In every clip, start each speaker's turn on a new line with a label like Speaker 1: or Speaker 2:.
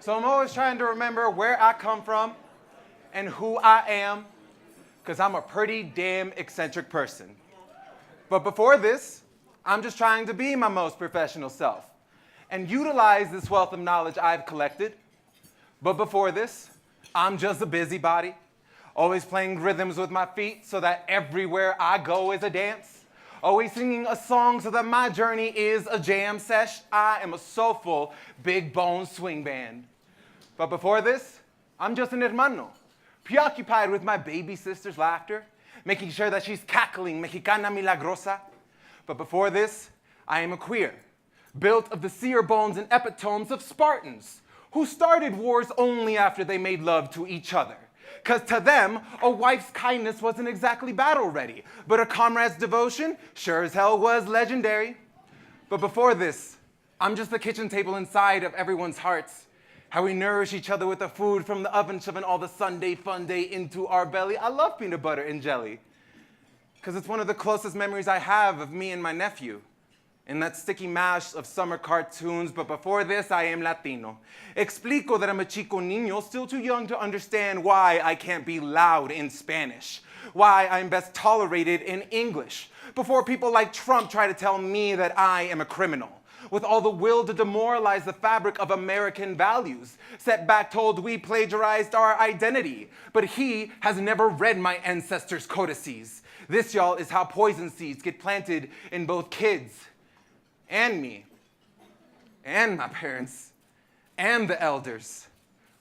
Speaker 1: So I'm always trying to remember where I come from and who I am, because I'm a pretty damn eccentric person. But before this, I'm just trying to be my most professional self and utilize this wealth of knowledge I've collected. But before this, I'm just a busybody, always playing rhythms with my feet so that everywhere I go is a dance, always singing a song so that my journey is a jam sesh. I am a soulful, big bone swing band. But before this, I'm just an hermano, preoccupied with my baby sister's laughter, making sure that she's cackling Mexicana milagrosa. But before this, I am a queer, built of the seer bones and epitomes of Spartans, who started wars only after they made love to each other. Because to them, a wife's kindness wasn't exactly battle ready, but a comrade's devotion sure as hell was legendary. But before this, I'm just the kitchen table inside of everyone's hearts, how we nourish each other with the food from the oven, shoving all the Sunday fun day into our belly. I love peanut butter and jelly, because it's one of the closest memories I have of me and my nephew in that sticky mash of summer cartoons. But before this, I am Latino. Explico that I'm a chico niño, still too young to understand why I can't be loud in Spanish, why I'm best tolerated in English, before people like Trump try to tell me that I am a criminal, with all the will to demoralize the fabric of American values. Setback told we plagiarized our identity, but he has never read my ancestors' codices. This, y'all, is how poison seeds get planted in both kids and me, and my parents, and the elders.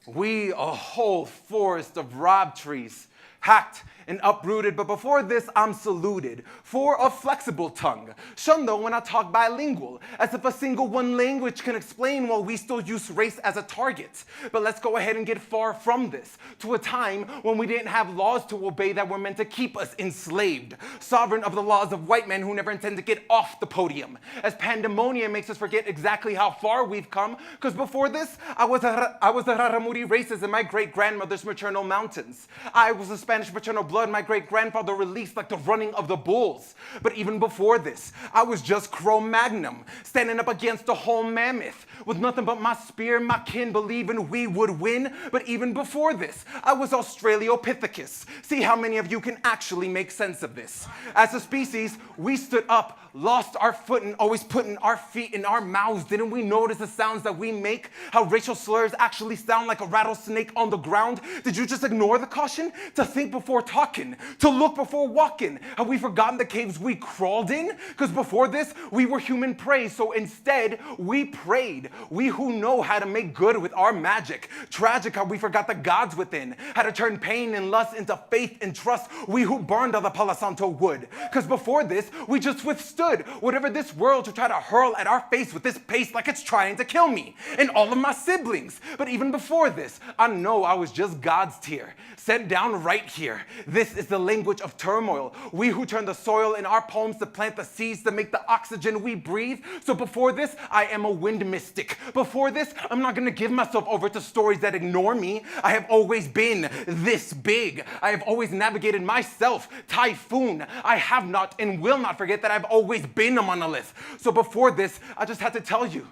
Speaker 1: We, a whole forest of rob trees, hacked and uprooted, but before this, I'm saluted for a flexible tongue, shunned when I talk bilingual, as if a single one language can explain while we still use race as a target. But let's go ahead and get far from this, to a time when we didn't have laws to obey that were meant to keep us enslaved, sovereign of the laws of white men who never intend to get off the podium, as pandemonium makes us forget exactly how far we've come, because before this, I was the Raramuri races in my great-grandmother's maternal mountains. I was a Spanish maternal blood my great-grandfather released like the running of the bulls. But even before this, I was just Cro-Magnon, standing up against a whole mammoth, with nothing but my spear, my kin, believing we would win. But even before this, I was Australopithecus. See how many of you can actually make sense of this. As a species, we stood up, lost our footing, always putting our feet in our mouths. Didn't we notice the sounds that we make? How racial slurs actually sound like a rattlesnake on the ground? Did you just ignore the caution? To think before talking, to look before walking. Have we forgotten the caves we crawled in? Because before this, we were human prey, so instead, we prayed. We who know how to make good with our magic. Tragic how we forgot the gods within, how to turn pain and lust into faith and trust. We who burned all the Palo Santo wood. Because before this, we just withstood whatever this world to try to hurl at our face with this pace like it's trying to kill me and all of my siblings. But even before this, I know I was just God's tier, sent down right here. This is the language of turmoil. We who turn the soil in our poems to plant the seeds to make the oxygen we breathe. So before this, I am a wind mystic. Before this, I'm not going to give myself over to stories that ignore me. I have always been this big. I have always navigated myself, typhoon. I have not and will not forget that I've always been a monolith. So before this, I just had to tell you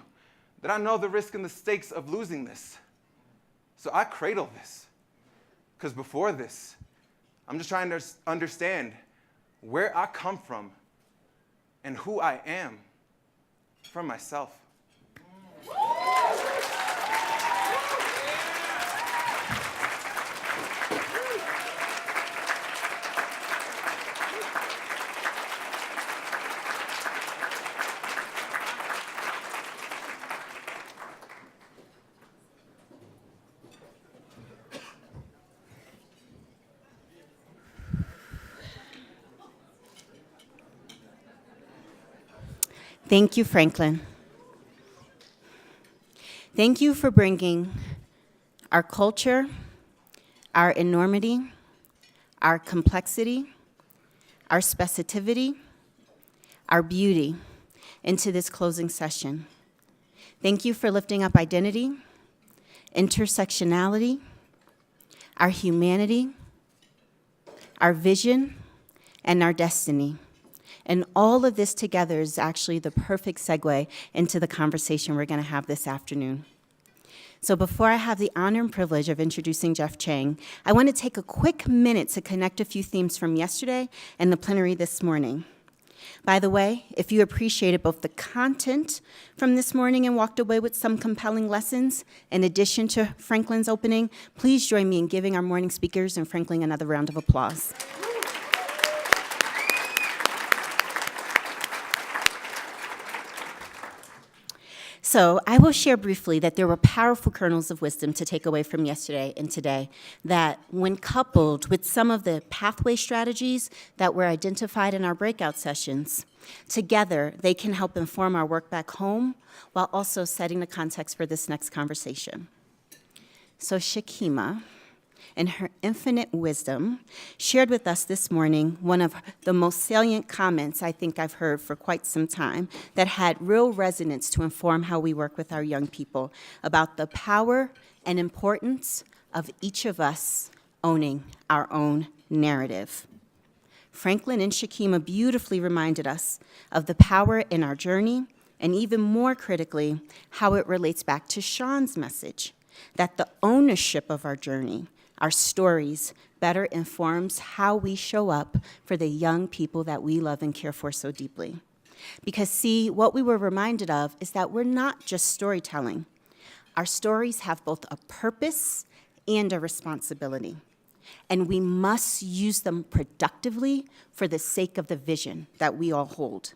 Speaker 1: that I know the risk and the stakes of losing this. So I cradle this. Because before this, I'm just trying to understand where I come from and who I am from myself.
Speaker 2: Thank you, Franklin. Thank you for bringing our culture, our enormity, our complexity, our specificity, our beauty into this closing session. Thank you for lifting up identity, intersectionality, our humanity, our vision, and our destiny. And all of this together is actually the perfect segue into the conversation we're going to have this afternoon. So before I have the honor and privilege of introducing Jeff Chang, I want to take a quick minute to connect a few themes from yesterday and the plenary this morning. By the way, if you appreciated both the content from this morning and walked away with some compelling lessons, in addition to Franklin's opening, please join me in giving our morning speakers and Franklin another round of applause. So I will share briefly that there were powerful kernels of wisdom to take away from yesterday and today that when coupled with some of the pathway strategies that were identified in our breakout sessions, together they can help inform our work back home while also setting the context for this next conversation. So Shakima, in her infinite wisdom, shared with us this morning one of the most salient comments I think I've heard for quite some time that had real resonance to inform how we work with our young people about the power and importance of each of us owning our own narrative. Franklin and Shakima beautifully reminded us of the power in our journey, and even more critically, how it relates back to Sean's message, that the ownership of our journey, our stories, better informs how we show up for the young people that we love and care for so deeply. Because see, what we were reminded of is that we're not just storytelling. Our stories have both a purpose and a responsibility, and we must use them productively for the sake of the vision that we all hold.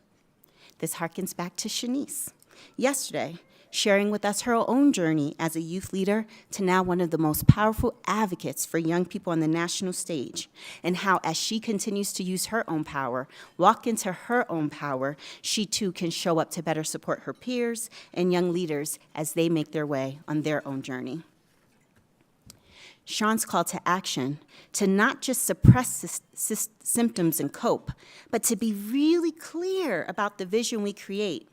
Speaker 2: This harkens back to Shanice yesterday, sharing with us her own journey as a youth leader to now one of the most powerful advocates for young people on the national stage, and how as she continues to use her own power, walk into her own power, she too can show up to better support her peers and young leaders as they make their way on their own journey. Sean's call to action, to not just suppress symptoms and cope, but to be really clear about the vision we create.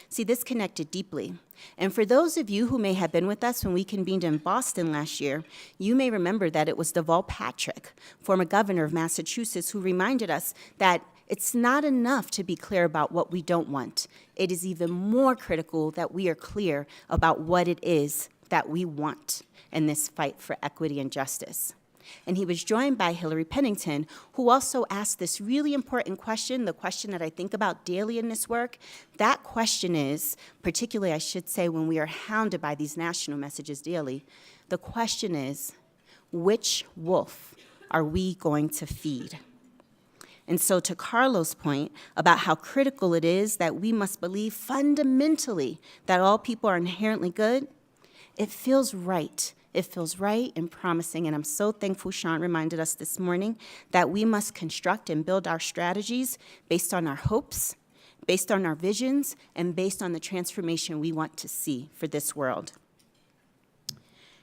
Speaker 2: See, this connected deeply. And for those of you who may have been with us when we convened in Boston last year, you may remember that it was Deval Patrick, former governor of Massachusetts, who reminded us that it's not enough to be clear about what we don't want. It is even more critical that we are clear about what it is that we want in this fight for equity and justice. And he was joined by Hillary Pennington, who also asked this really important question, the question that I think about daily in this work. That question is, particularly I should say when we are hounded by these national messages daily, the question is, which wolf are we going to feed? And so to Carlos' point about how critical it is that we must believe fundamentally that all people are inherently good, it feels right. It feels right and promising, and I'm so thankful Sean reminded us this morning that we must construct and build our strategies based on our hopes, based on our visions, and based on the transformation we want to see for this world.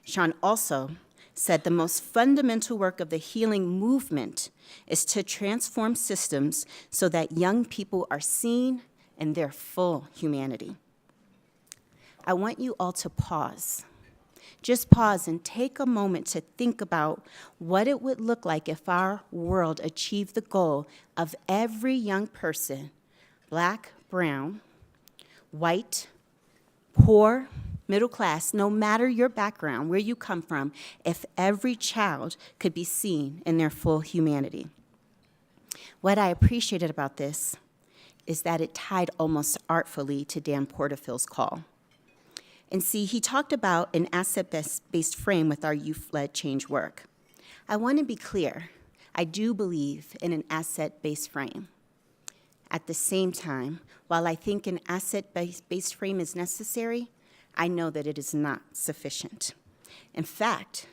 Speaker 2: Sean also said the most fundamental work of the healing movement is to transform systems so that young people are seen in their full humanity. I want you all to pause. Just pause and take a moment to think about what it would look like if our world achieved the goal of every young person, black, brown, white, poor, middle class, no matter your background, where you come from, if every child could be seen in their full humanity. What I appreciated about this is that it tied almost artfully to Dan Porterfield's call. And see, he talked about an asset-based frame with our youth-led change work. I want to be clear. I do believe in an asset-based frame. At the same time, while I think an asset-based frame is necessary, I know that it is not sufficient. In fact,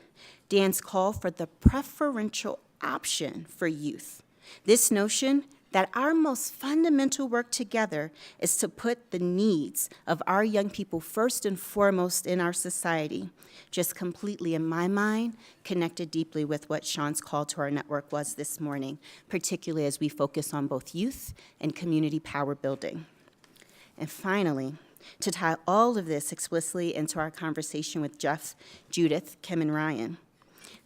Speaker 2: Dan's call for the preferential option for youth, this notion that our most fundamental work together is to put the needs of our young people first and foremost in our society, just completely, in my mind, connected deeply with what Sean's call to our network was this morning, particularly as we focus on both youth and community power building. And finally, to tie all of this explicitly into our conversation with Jeff, Judith, Kim, and Ryan,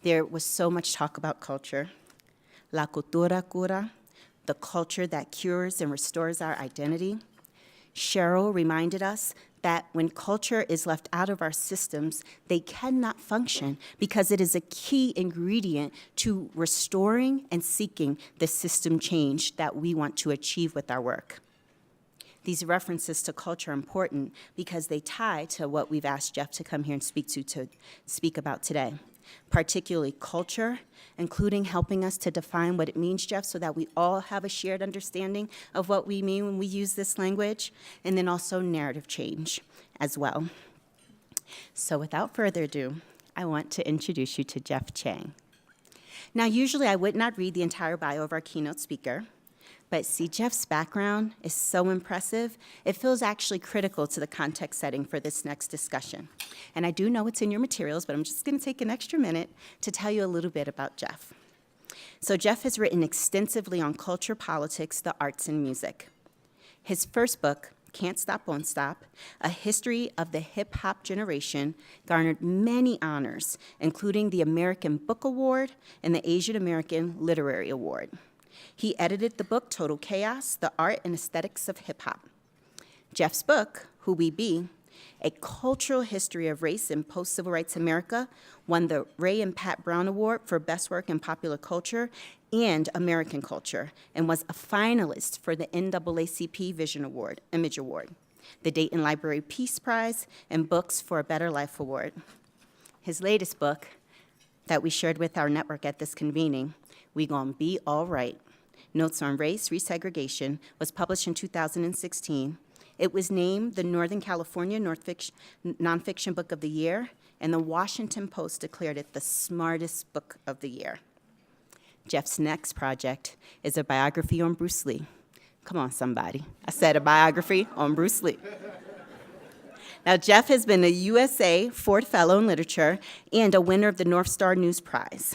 Speaker 2: there was so much talk about culture. La cultura cura, the culture that cures and restores our identity. Cheryl reminded us that when culture is left out of our systems, they cannot function because it is a key ingredient to restoring and seeking the system change that we want to achieve with our work. These references to culture are important because they tie to what we've asked Jeff to come here and speak about today, particularly culture, including helping us to define what it means, Jeff, so that we all have a shared understanding of what we mean when we use this language, and then also narrative change as well. So without further ado, I want to introduce you to Jeff Chang. Now, usually I would not read the entire bio of our keynote speaker, but see, Jeff's background is so impressive, it feels actually critical to the context setting for this next discussion. And I do know it's in your materials, but I'm just going to take an extra minute to tell you a little bit about Jeff. So Jeff has written extensively on culture, politics, the arts, and music. His first book, Can't Stop, Won't Stop, A History of the Hip-Hop Generation, garnered many honors, including the American Book Award and the Asian American Literary Award. He edited the book Total Chaos, The Art and Aesthetics of Hip-Hop. Jeff's book, Who We Be, A Cultural History of Race in Post-Civil Rights America, won the Ray and Pat Brown Award for Best Work in Popular Culture and American Culture, and was a finalist for the NAACP Vision Award, Image Award, the Dayton Library Peace Prize, and Books for a Better Life Award. His latest book that we shared with our network at this convening, We Gon' Be All Right, Notes on Race Resegregation, was published in 2016. It was named the Northern California Nonfiction Book of the Year, and the Washington Post declared it the smartest book of the year. Jeff's next project is a biography on Bruce Lee. Come on, somebody. I said a biography on Bruce Lee. Now, Jeff has been a USA Ford Fellow in Literature and a winner of the North Star News Prize.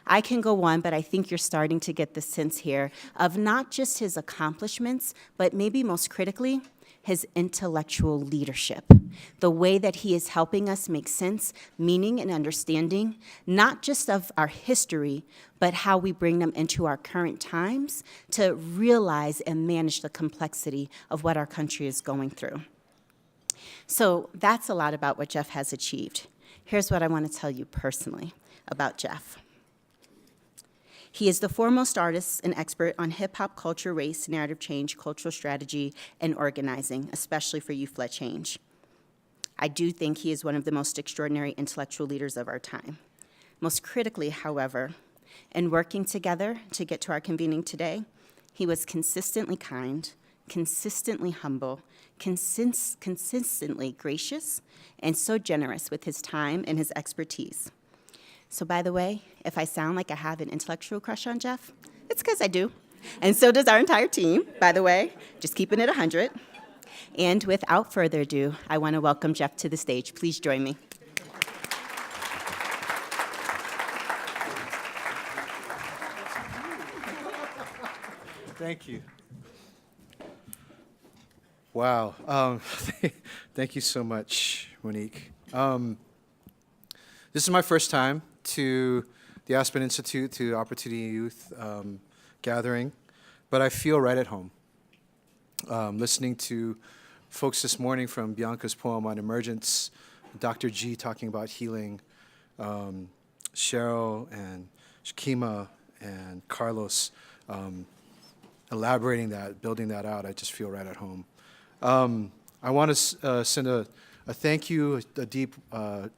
Speaker 2: I can go on, but I think you're starting to get the sense here of not just his accomplishments, but maybe most critically, his intellectual leadership, the way that he is helping us make sense, meaning, and understanding, not just of our history, but how we bring them into our current times to realize and manage the complexity of what our country is going through. So that's a lot about what Jeff has achieved. Here's what I want to tell you personally about Jeff. He is the foremost artist and expert on hip-hop culture, race, narrative change, cultural strategy, and organizing, especially for youth-led change. I do think he is one of the most extraordinary intellectual leaders of our time. Most critically, however, in working together to get to our convening today, he was consistently kind, consistently humble, consistently gracious, and so generous with his time and his expertise. So by the way, if I sound like I have an intellectual crush on Jeff, it's because I do. And so does our entire team, by the way, just keeping it 100. And without further ado, I want to welcome Jeff to the stage. Please join me.
Speaker 3: Thank you. Wow. Thank you so much, Monique. This is my first time to the Aspen Institute, to Opportunity Youth gathering, but I feel right at home. Listening to folks this morning, from Bianca's poem on emergence, Dr. G talking about healing, Cheryl and Shakima and Carlos elaborating that, building that out, I just feel right at home. I want to send a thank you, a deep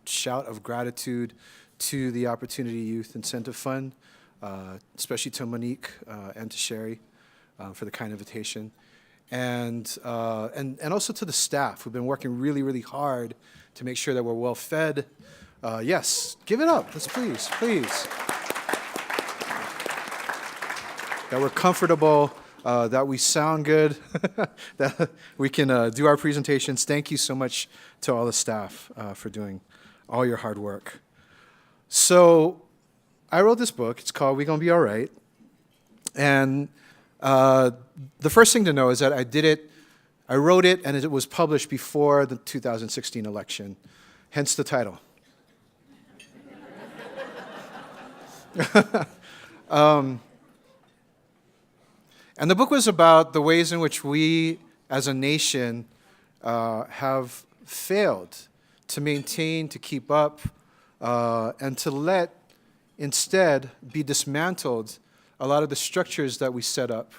Speaker 3: shout of gratitude to the Opportunity Youth Incentive Fund, especially to Monique and to Sherry for the kind invitation, and also to the staff who've been working really, really hard to make sure that we're well fed. Yes, give it up, let's please. That we're comfortable, that we sound good, that we can do our presentations. Thank you so much to all the staff for doing all your hard work. So I wrote this book. It's called We Gon' Be All Right. And the first thing to know is that I wrote it, and it was published before the 2016 election, hence the title. And the book was about the ways in which we, as a nation, have failed to maintain, to keep up, and to let instead be dismantled a lot of the structures that we set up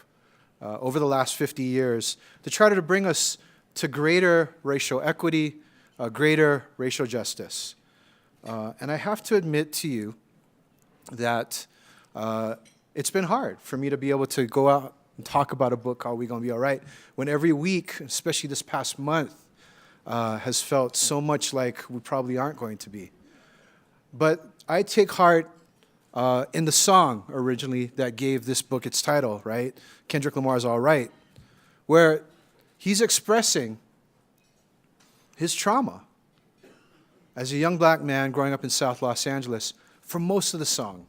Speaker 3: over the last 50 years to try to bring us to greater racial equity, greater racial justice. And I have to admit to you that it's been hard for me to be able to go out and talk about a book called We Gonna Be All Right, when every week, especially this past month, has felt so much like we probably aren't going to be. But I take heart in the song originally that gave this book its title, right? Kendrick Lamar's All Right, where he's expressing his trauma as a young black man growing up in South Los Angeles for most of the song.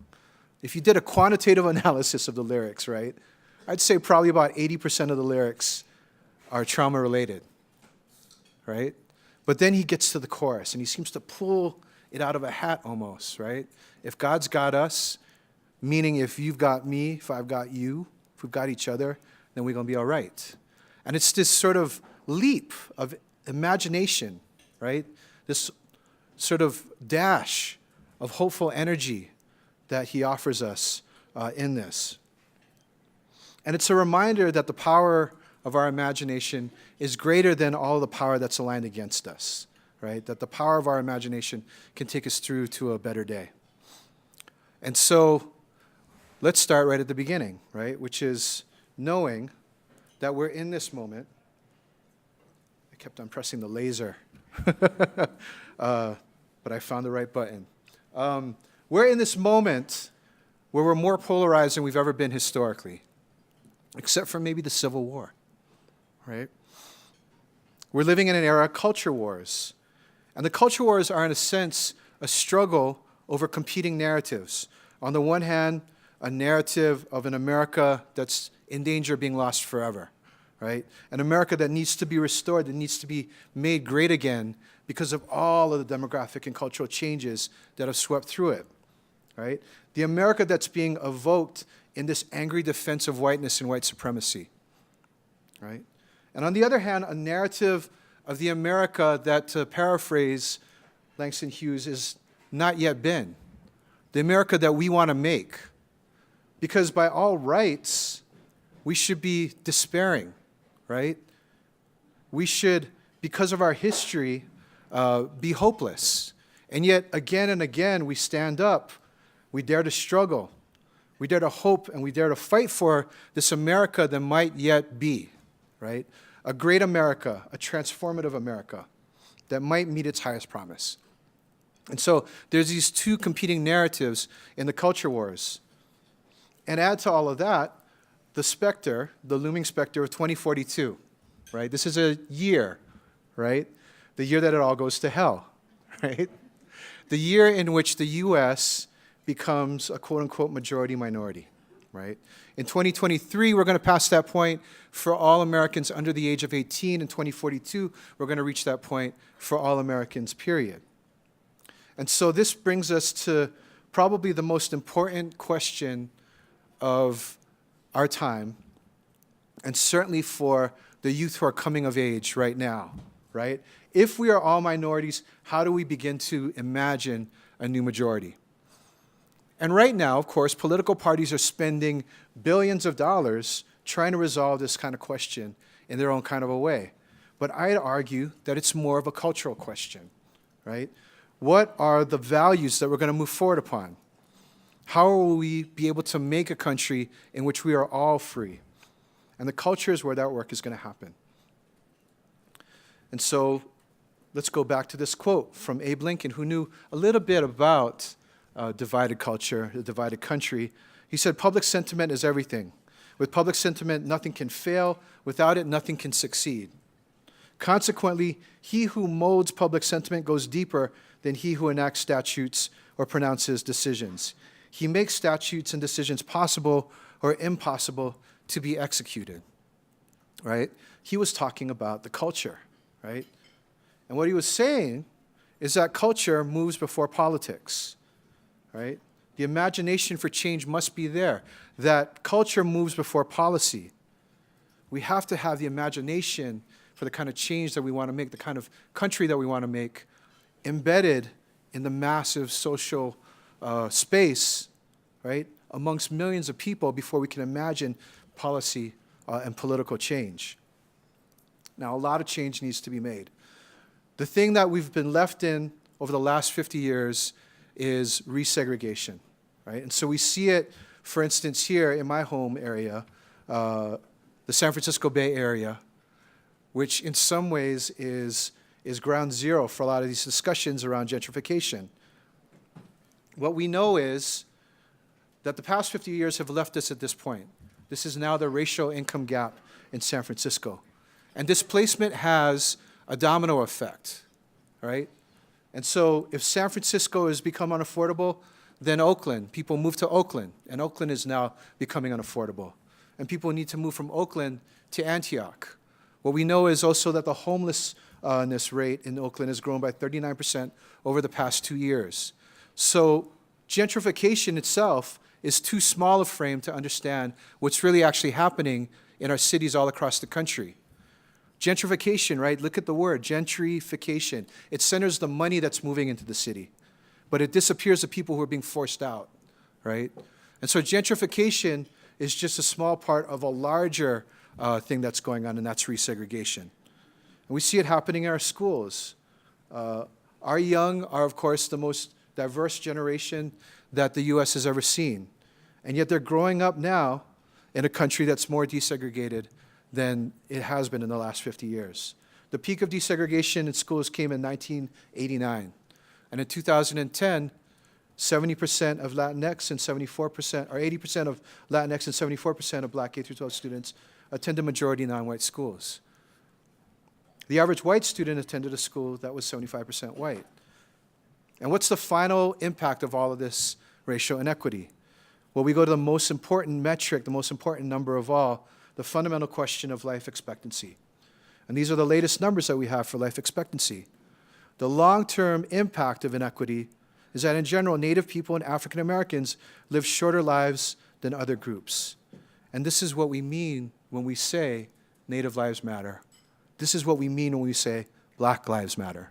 Speaker 3: If you did a quantitative analysis of the lyrics, right, I'd say probably about 80% of the lyrics are trauma-related, right? But then he gets to the chorus, and he seems to pull it out of a hat almost, right? If God's got us, meaning if you've got me, if I've got you, if we've got each other, then we're going to be all right. And it's this sort of leap of imagination, right? This sort of dash of hopeful energy that he offers us in this. And it's a reminder that the power of our imagination is greater than all the power that's aligned against us, right? That the power of our imagination can take us through to a better day. And so let's start right at the beginning, right? Which is knowing that we're in this moment. I kept on pressing the laser, but I found the right button. We're in this moment where we're more polarized than we've ever been historically, except for maybe the Civil War, right? We're living in an era of culture wars. And the culture wars are, in a sense, a struggle over competing narratives. On the one hand, a narrative of an America that's in danger of being lost forever, right? An America that needs to be restored, that needs to be made great again because of all of the demographic and cultural changes that have swept through it, right? The America that's being evoked in this angry defense of whiteness and white supremacy, right? And on the other hand, a narrative of the America that, to paraphrase Langston Hughes, is not yet been. The America that we want to make. Because by all rights, we should be despairing, right? We should, because of our history, be hopeless. And yet, again and again, we stand up. We dare to struggle. We dare to hope, and we dare to fight for this America that might yet be, right? A great America, a transformative America that might meet its highest promise. And so there's these two competing narratives in the culture wars. And add to all of that, the specter, the looming specter of 2042, right? This is a year, right? The year that it all goes to hell, right? The year in which the U.S. becomes a quote-unquote majority minority, right? In 2023, we're going to pass that point for all Americans under the age of 18. In 2042, we're going to reach that point for all Americans, period. And so this brings us to probably the most important question of our time, and certainly for the youth who are coming of age right now, right? If we are all minorities, how do we begin to imagine a new majority? And right now, of course, political parties are spending billions of dollars trying to resolve this kind of question in their own kind of a way. But I'd argue that it's more of a cultural question, right? What are the values that we're going to move forward upon? How will we be able to make a country in which we are all free? And the culture is where that work is going to happen. And so let's go back to this quote from Abe Lincoln, who knew a little bit about divided culture, a divided country. He said, "Public sentiment is everything. With public sentiment, nothing can fail. Without it, nothing can succeed. Consequently, he who molds public sentiment goes deeper than he who enacts statutes or pronounces decisions. He makes statutes and decisions possible or impossible to be executed," right? He was talking about the culture, right? And what he was saying is that culture moves before politics, right? The imagination for change must be there, that culture moves before policy. We have to have the imagination for the kind of change that we want to make, the kind of country that we want to make, embedded in the massive social space, right, amongst millions of people before we can imagine policy and political change. Now, a lot of change needs to be made. The thing that we've been left in over the last 50 years is resegregation, right? And so we see it, for instance, here in my home area, the San Francisco Bay Area, which in some ways is ground zero for a lot of these discussions around gentrification. What we know is that the past 50 years have left us at this point. This is now the racial income gap in San Francisco. And displacement has a domino effect, right? And so if San Francisco has become unaffordable, then Oakland, people move to Oakland, and Oakland is now becoming unaffordable. And people need to move from Oakland to Antioch. What we know is also that the homelessness rate in Oakland has grown by 39% over the past 2 years. So gentrification itself is too small a frame to understand what's really actually happening in our cities all across the country. Gentrification, right? Look at the word, gentrification. It centers the money that's moving into the city, but it disappears the people who are being forced out, right? And so gentrification is just a small part of a larger thing that's going on, and that's resegregation. And we see it happening in our schools. Our young are, of course, the most diverse generation that the U.S. has ever seen, and yet they're growing up now in a country that's more desegregated than it has been in the last 50 years. The peak of desegregation in schools came in 1989. And in 2010, 70% of Latinx and 74%, or 80% of Latinx and 74% of Black K-12 students attended majority non-white schools. The average white student attended a school that was 75% white. And what's the final impact of all of this racial inequity? Well, we go to the most important metric, the most important number of all, the fundamental question of life expectancy. And these are the latest numbers that we have for life expectancy. The long-term impact of inequity is that in general, Native people and African Americans live shorter lives than other groups. And this is what we mean when we say Native lives matter. This is what we mean when we say Black lives matter.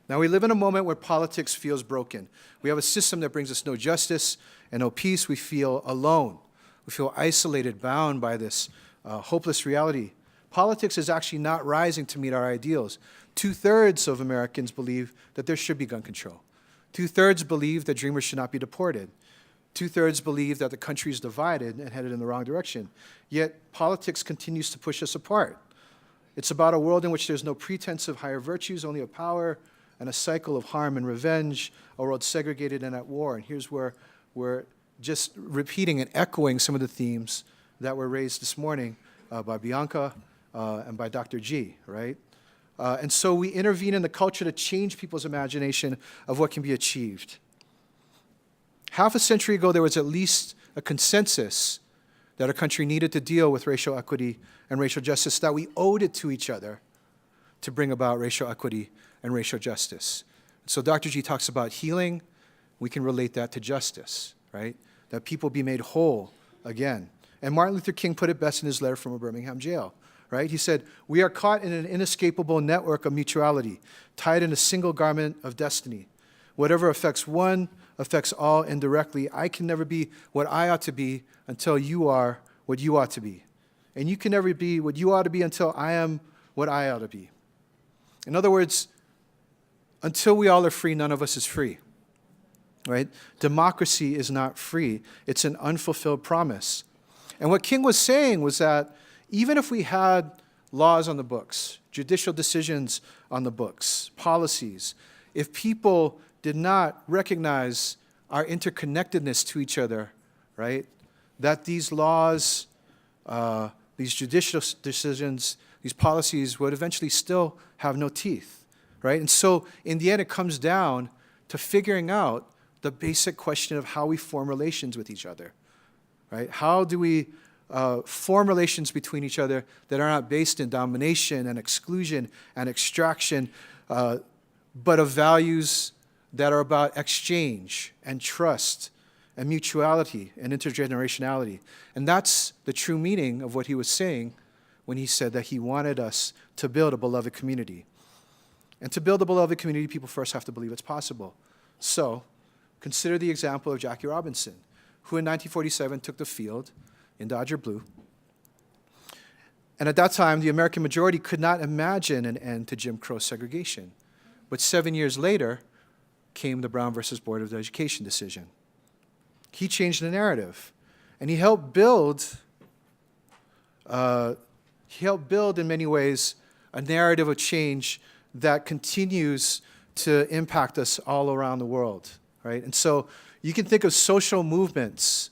Speaker 3: Now, we live in a moment where politics feels broken. We have a system that brings us no justice and no peace. We feel alone. We feel isolated, bound by this hopeless reality. Politics is actually not rising to meet our ideals. 2/3 of Americans believe that there should be gun control. 2/3 believe that dreamers should not be deported. 2/3 believe that the country is divided and headed in the wrong direction. Yet politics continues to push us apart. It's about a world in which there's no pretense of higher virtues, only of power, and a cycle of harm and revenge, a world segregated and at war. And here's where we're just repeating and echoing some of the themes that were raised this morning by Bianca and by Dr. G, right? And so we intervene in the culture to change people's imagination of what can be achieved. Half a century ago, there was at least a consensus that our country needed to deal with racial equity and racial justice, that we owed it to each other to bring about racial equity and racial justice. So Dr. G talks about healing. We can relate that to justice, right? That people be made whole again. And Martin Luther King put it best in his letter from a Birmingham jail, right? He said, "We are caught in an inescapable network of mutuality, tied in a single garment of destiny. Whatever affects one affects all indirectly. I can never be what I ought to be until you are what you ought to be. And you can never be what you ought to be until I am what I ought to be." In other words, until we all are free, none of us is free, right? Democracy is not free. It's an unfulfilled promise. And what King was saying was that even if we had laws on the books, judicial decisions on the books, policies, if people did not recognize our interconnectedness to each other, right, that these laws, these judicial decisions, these policies would eventually still have no teeth, right? And so in the end, it comes down to figuring out the basic question of how we form relations with each other, right? How do we form relations between each other that are not based in domination and exclusion and extraction, but of values that are about exchange and trust and mutuality and intergenerationality. And that's the true meaning of what he was saying when he said that he wanted us to build a beloved community. And to build a beloved community, people first have to believe it's possible. So, consider the example of Jackie Robinson, who in 1947 took the field in Dodger Blue. And at that time, the American majority could not imagine an end to Jim Crow segregation. But 7 years later came the Brown versus Board of Education decision. He changed the narrative, and he helped build in many ways a narrative of change that continues to impact us all around the world, right? And so you can think of social movements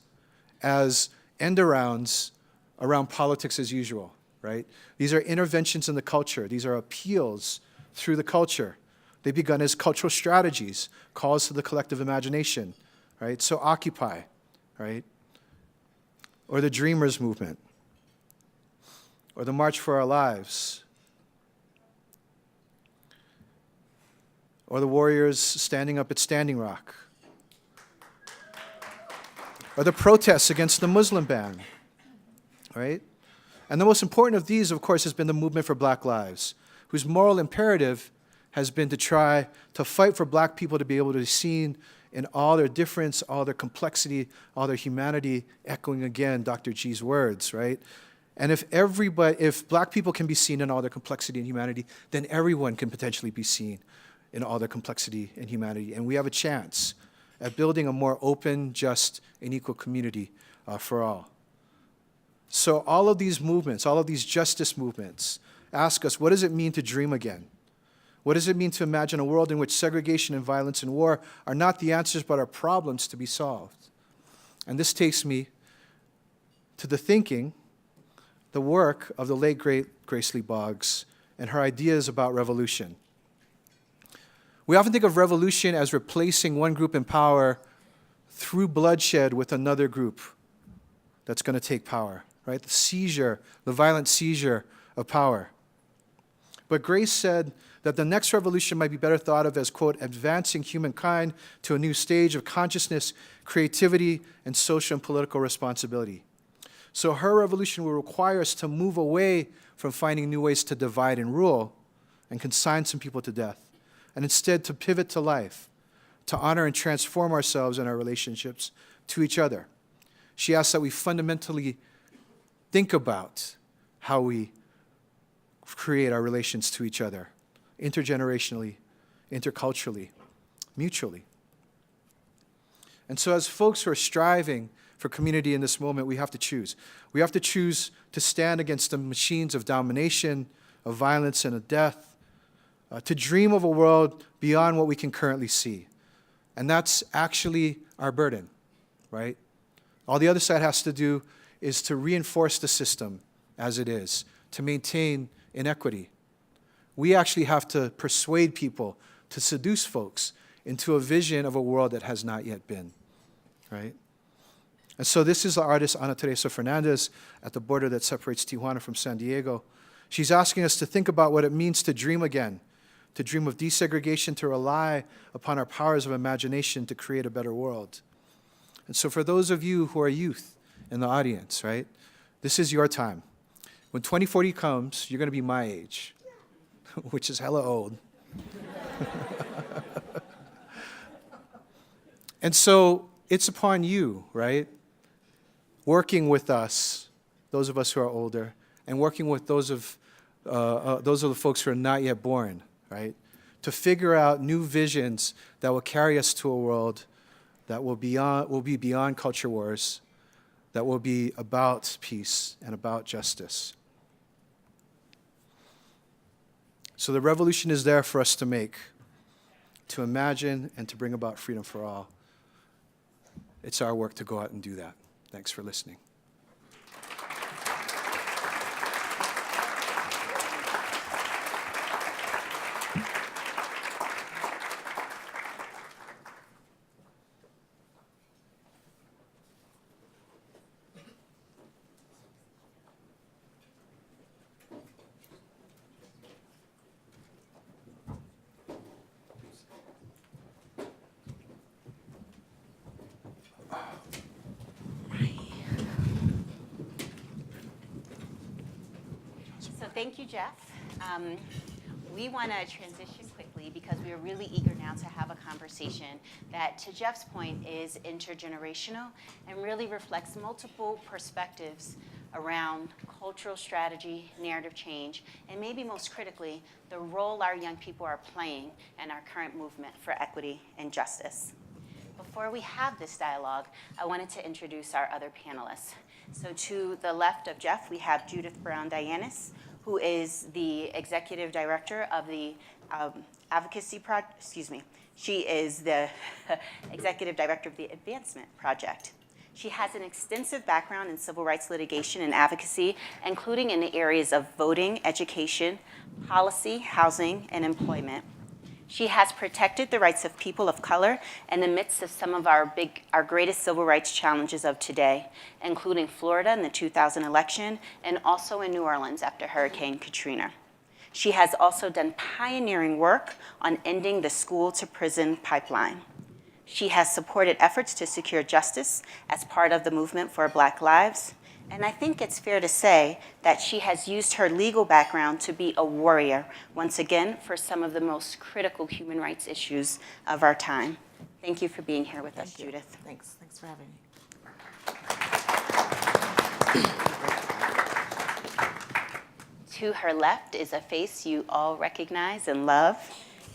Speaker 3: as end-arounds around politics as usual, right? These are interventions in the culture. These are appeals through the culture. They begun as cultural strategies, calls to the collective imagination, right? So Occupy, right? Or the Dreamers movement, or the March for Our Lives, or the Warriors standing up at Standing Rock, or the protests against the Muslim ban, right? And the most important of these, of course, has been the movement for Black Lives, whose moral imperative has been to try to fight for Black people to be able to be seen in all their difference, all their complexity, all their humanity, echoing again Dr. G's words, right? And if Black people can be seen in all their complexity and humanity, then everyone can potentially be seen in all their complexity and humanity. And we have a chance at building a more open, just, and equal community for all. So all of these movements, all of these justice movements, ask us, what does it mean to dream again? What does it mean to imagine a world in which segregation and violence and war are not the answers but are problems to be solved? And this takes me to the thinking, the work of the late, great Grace Lee Boggs and her ideas about revolution. We often think of revolution as replacing one group in power through bloodshed with another group that's going to take power, right? The violent seizure of power. But Grace said that the next revolution might be better thought of as, quote, advancing humankind to a new stage of consciousness, creativity, and social and political responsibility. So her revolution will require us to move away from finding new ways to divide and rule and consign some people to death, and instead to pivot to life, to honor and transform ourselves and our relationships to each other. She asks that we fundamentally think about how we create our relations to each other, intergenerationally, interculturally, mutually. And so as folks who are striving for community in this moment, we have to choose. We have to choose to stand against the machines of domination, of violence, and of death, to dream of a world beyond what we can currently see. And that's actually our burden, right? All the other side has to do is to reinforce the system as it is, to maintain inequity. We actually have to persuade people, to seduce folks into a vision of a world that has not yet been, right? And so this is the artist Ana Teresa Fernandez at the border that separates Tijuana from San Diego. She's asking us to think about what it means to dream again, to dream of desegregation, to rely upon our powers of imagination to create a better world. And so for those of you who are youth in the audience, right, this is your time. When 2040 comes, you're going to be my age, which is hella old. And so it's upon you, right, working with us, those of us who are older, and working with those of the folks who are not yet born, right, to figure out new visions that will carry us to a world that will be beyond culture wars, that will be about peace and about justice. So the revolution is there for us to make, to imagine and to bring about freedom for all. It's our work to go out and do that. Thanks for listening.
Speaker 2: Thank you, Jeff. We want to transition quickly because we are really eager now to have a conversation that, to Jeff's point, is intergenerational and really reflects multiple perspectives around cultural strategy, narrative change, and maybe most critically, the role our young people are playing in our current movement for equity and justice. Before we have this dialogue, I wanted to introduce our other panelists. So to the left of Jeff, we have Judith Browne Dianis, who is the executive director of the advocacy project, she is the executive director of the Advancement Project. She has an extensive background in civil rights litigation and advocacy, including in the areas of voting, education, policy, housing, and employment. She has protected the rights of people of color in the midst of some of our greatest civil rights challenges of today, including Florida in the 2000 election and also in New Orleans after Hurricane Katrina. She has also done pioneering work on ending the school-to-prison pipeline. She has supported efforts to secure justice as part of the movement for Black Lives. And I think it's fair to say that she has used her legal background to be a warrior, once again, for some of the most critical human rights issues of our time. Thank you for being here with us, Judith.
Speaker 4: Thanks for having me.
Speaker 2: To her left is a face you all recognize and love.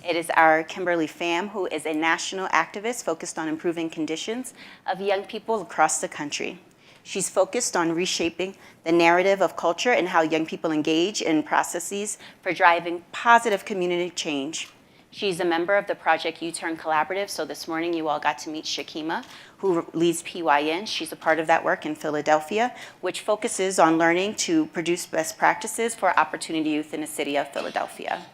Speaker 2: It is our Kimberly Pham, who is a national activist focused on improving conditions of young people across the country. She's focused on reshaping the narrative of culture and how young people engage in processes for driving positive community change. She's a member of the Project U-Turn Collaborative, so this morning you all got to meet Shakima, who leads PYN. She's a part of that work in Philadelphia, which focuses on learning to produce best practices for opportunity youth in the city of Philadelphia.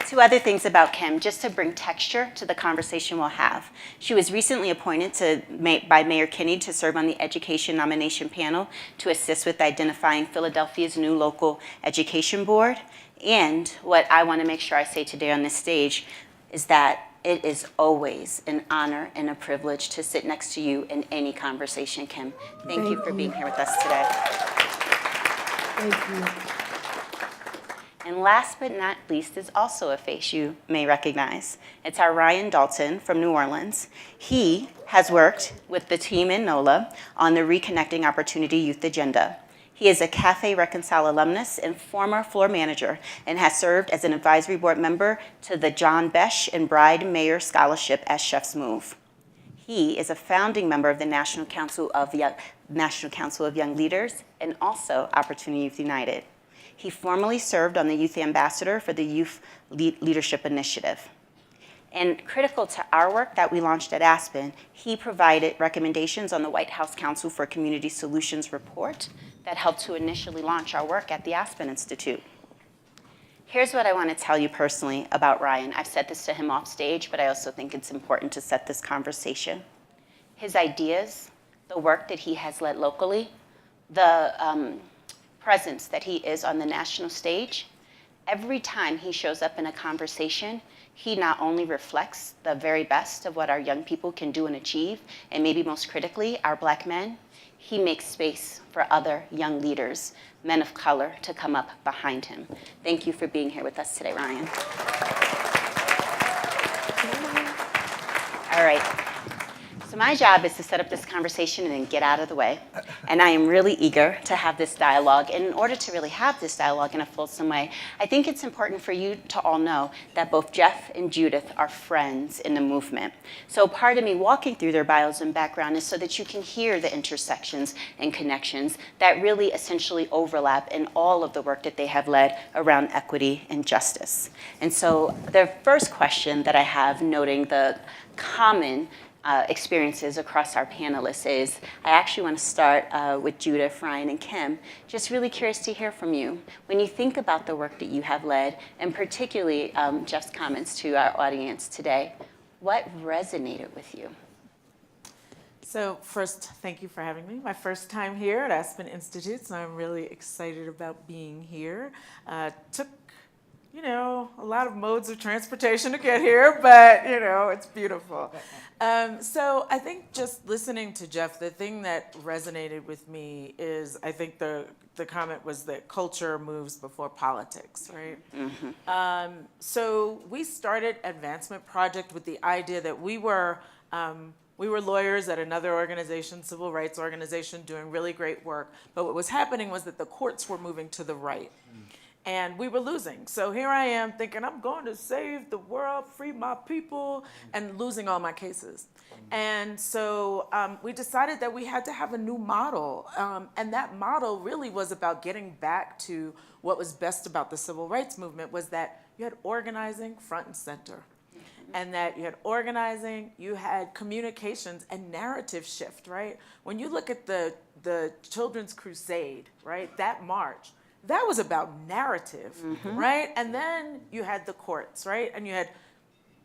Speaker 2: Two other things about Kim, just to bring texture to the conversation we'll have. She was recently appointed by Mayor Kinney to serve on the education nomination panel to assist with identifying Philadelphia's new local education board. And what I want to make sure I say today on this stage is that it is always an honor and a privilege to sit next to you in any conversation, Kim. Thank you for being here with us today.
Speaker 4: Thank you.
Speaker 2: And last but not least is also a face you may recognize. It's our Ryan Dalton from New Orleans. He has worked with the team in NOLA on the Reconnecting Opportunity Youth Agenda. He is a Cafe Reconcile alumnus and former floor manager and has served as an advisory board member to the John Besh and Bride Mayer Scholarship as Chef's Move. He is a founding member of the National Council of Young Leaders and also Opportunity Youth United. He formerly served on the Youth Ambassador for the Youth Leadership Initiative. And critical to our work that we launched at Aspen, he provided recommendations on the White House Council for Community Solutions report that helped to initially launch our work at the Aspen Institute. Here's what I want to tell you personally about Ryan. I've said this to him off stage, but I also think it's important to set this conversation. His ideas, the work that he has led locally, the presence that he is on the national stage, every time he shows up in a conversation, he not only reflects the very best of what our young people can do and achieve, and maybe most critically, our Black men, he makes space for other young leaders, men of color, to come up behind him. Thank you for being here with us today, Ryan. All right. So my job is to set up this conversation and then get out of the way. And I am really eager to have this dialogue. And in order to really have this dialogue in a fulsome way, I think it's important for you to all know that both Jeff and Judith are friends in the movement. So part of me walking through their bios and background is so that you can hear the intersections and connections that really essentially overlap in all of the work that they have led around equity and justice. And so the first question that I have, noting the common experiences across our panelists, is I actually want to start with Judith, Ryan, and Kim. Just really curious to hear from you. When you think about the work that you have led, and particularly Jeff's comments to our audience today, what resonated with you?
Speaker 4: So first, thank you for having me. My first time here at Aspen Institute, so I'm really excited about being here. Took a lot of modes of transportation to get here, but, it's beautiful. So I think just listening to Jeff, the thing that resonated with me is I think the comment was that culture moves before politics, right? So we started Advancement Project with the idea that we were lawyers at another organization, civil rights organization, doing really great work. But what was happening was that the courts were moving to the right. And we were losing. So here I am thinking, I'm going to save the world, free my people, and losing all my cases. And so we decided that we had to have a new model. And that model really was about getting back to what was best about the civil rights movement, was that you had organizing front and center. And that you had organizing, you had communications and narrative shift, right? When you look at the Children's Crusade, right, that march, that was about narrative, right? And then you had the courts, right? And you had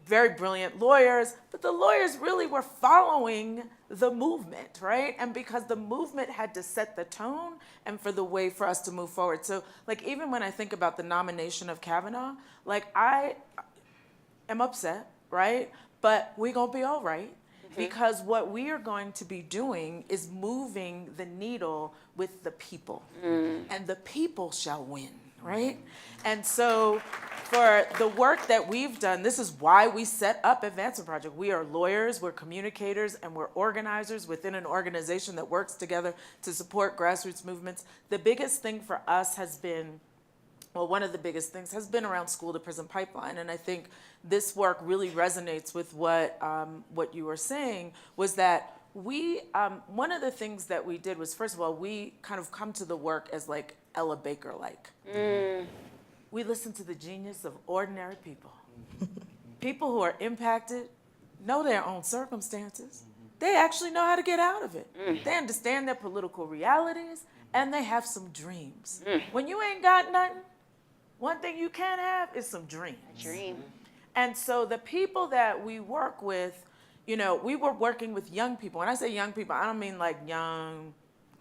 Speaker 4: very brilliant lawyers, but the lawyers really were following the movement, right? And because the movement had to set the tone and for the way for us to move forward. So like even when I think about the nomination of Kavanaugh, like I am upset, right? But we're gonna be all right. Because what we are going to be doing is moving the needle with the people. And the people shall win, right? And so for the work that we've done, this is why we set up Advancement Project. We are lawyers, we're communicators, and we're organizers within an organization that works together to support grassroots movements. The biggest thing for us has been, well, one of the biggest things has been around school to prison pipeline. And I think this work really resonates with what you were saying, was that we, one of the things that we did was, first of all, we kind of come to the work as like Ella Baker-like. We listen to the genius of ordinary people. People who are impacted, know their own circumstances. They actually know how to get out of it. They understand their political realities, and they have some dreams. When you ain't got nothing, one thing you can have is some dreams.
Speaker 2: A dream.
Speaker 4: And so the people that we work with, we were working with young people. When I say young people, I don't mean like young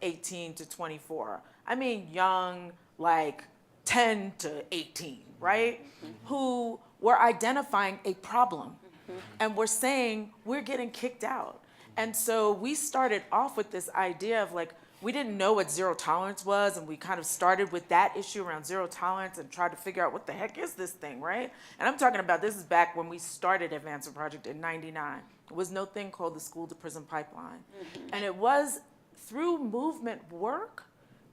Speaker 4: 18 to 24. I mean young like 10 to 18, right? Who were identifying a problem. And we're saying, we're getting kicked out. And so we started off with this idea of like, we didn't know what zero tolerance was, and we kind of started with that issue around zero tolerance and tried to figure out what the heck is this thing, right? And I'm talking about, this is back when we started Advancement Project in '99. There was no thing called the school to prison pipeline. And it was through movement work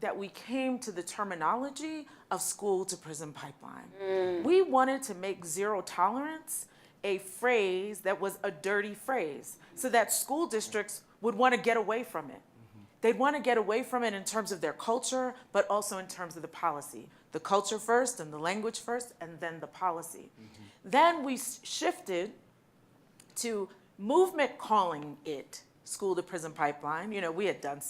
Speaker 4: that we came to the terminology of school to prison pipeline. We wanted to make zero tolerance a phrase that was a dirty phrase, so that school districts would want to get away from it. They'd want to get away from it in terms of their culture, but also in terms of the policy. The culture first, and the language first, and then the policy. Then we shifted to movement calling it school to prison pipeline. We had done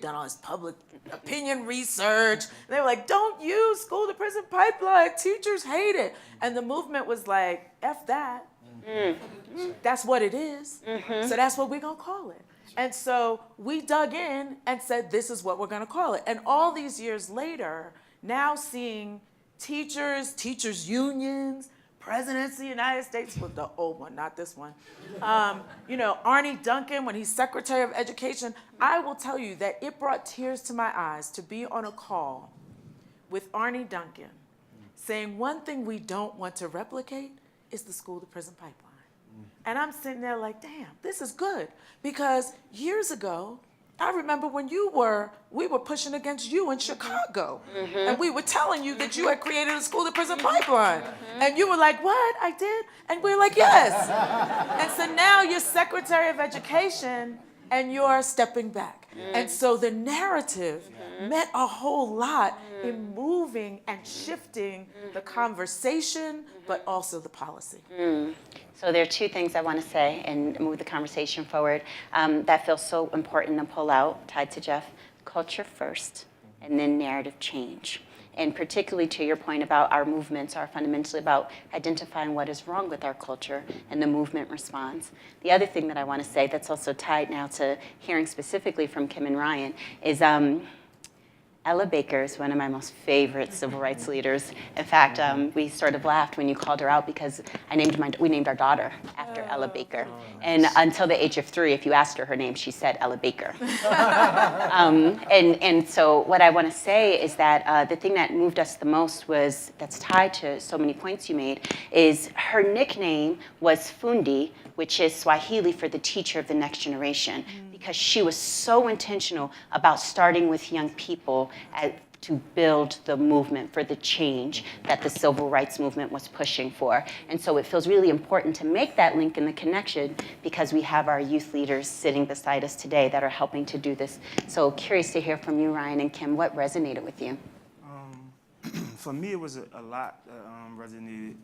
Speaker 4: all this public opinion research. They were like, don't use school to prison pipeline, teachers hate it. And the movement was like, F that. That's what it is. So that's what we're gonna call it. And so we dug in and said, this is what we're going to call it. And all these years later, now seeing teachers unions, presidents of the United States, well, the old one, not this one. Arnie Duncan, when he's Secretary of Education, I will tell you that it brought tears to my eyes to be on a call with Arnie Duncan saying one thing we don't want to replicate is the school to prison pipeline. And I'm sitting there like, damn, this is good. Because years ago, I remember when we were pushing against you in Chicago. And we were telling you that you had created a school to prison pipeline. And you were like, what, I did? And we were like, yes. And so now you're Secretary of Education and you're stepping back. And so the narrative meant a whole lot in moving and shifting the conversation, but also the policy.
Speaker 5: So there are two things I want to say and move the conversation forward that feel so important to pull out, tied to Jeff. Culture first, and then narrative change. And particularly to your point about our movements are fundamentally about identifying what is wrong with our culture and the movement response. The other thing that I want to say that's also tied now to hearing specifically from Kim and Ryan is Ella Baker is one of my most favorite civil rights leaders. In fact, we sort of laughed when you called her out because we named our daughter after Ella Baker. And until the age of 3, if you asked her name, she said Ella Baker. And so what I want to say is that the thing that moved us the most was, that's tied to so many points you made, is her nickname was Fundi, which is Swahili for the teacher of the next generation, because she was so intentional about starting with young people to build the movement for the change that the civil rights movement was pushing for. And so it feels really important to make that link and the connection because we have our youth leaders sitting beside us today that are helping to do this. So curious to hear from you, Ryan and Kim, what resonated with you?
Speaker 6: For me, it was a lot that resonated.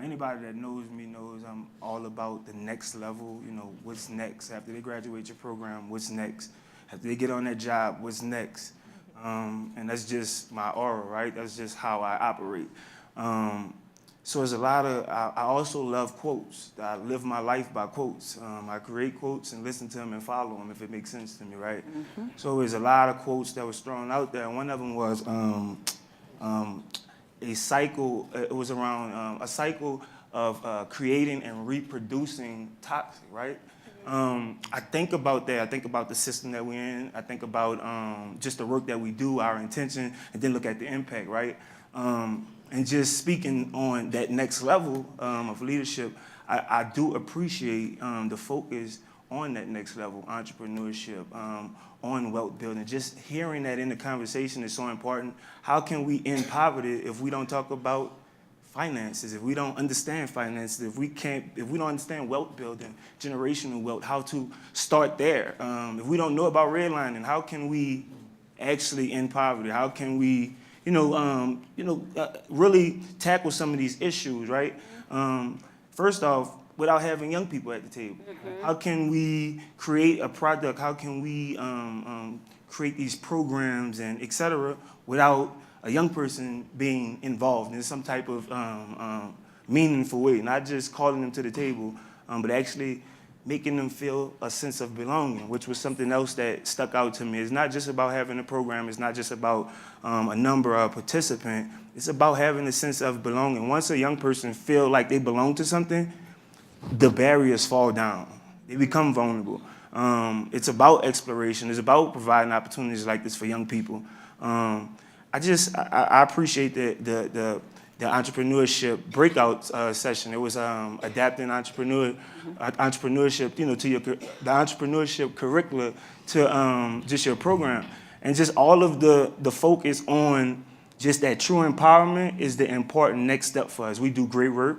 Speaker 6: Anybody that knows me knows I'm all about the next level, what's next. After they graduate your program, what's next? After they get on that job, what's next? And that's just my aura, right? That's just how I operate. So there's a lot of, I also love quotes. I live my life by quotes. I create quotes and listen to them and follow them if it makes sense to me, right? So there's a lot of quotes that was thrown out there. One of them was, a cycle, it was around a cycle of creating and reproducing toxic, right? I think about that. I think about the system that we're in. I think about just the work that we do, our intention, and then look at the impact, right? And just speaking on that next level of leadership, I do appreciate the focus on that next level, entrepreneurship, on wealth building. Just hearing that in the conversation is so important. How can we end poverty if we don't talk about finances, if we don't understand finances, if we don't understand wealth building, generational wealth, how to start there? If we don't know about redlining, how can we actually end poverty? How can we, really tackle some of these issues, right? First off, without having young people at the table. How can we create a product? How can we create these programs and et cetera without a young person being involved in some type of meaningful way? Not just calling them to the table, but actually making them feel a sense of belonging, which was something else that stuck out to me. It's not just about having a program. It's not just about a number or a participant. It's about having a sense of belonging. Once a young person feel like they belong to something, the barriers fall down. They become vulnerable. It's about exploration. It's about providing opportunities like this for young people. I appreciate the entrepreneurship breakout session. It was adapting entrepreneurship, to the entrepreneurship curricula to just your program, and just all of the focus on just that true empowerment is the important next step for us. We do great work.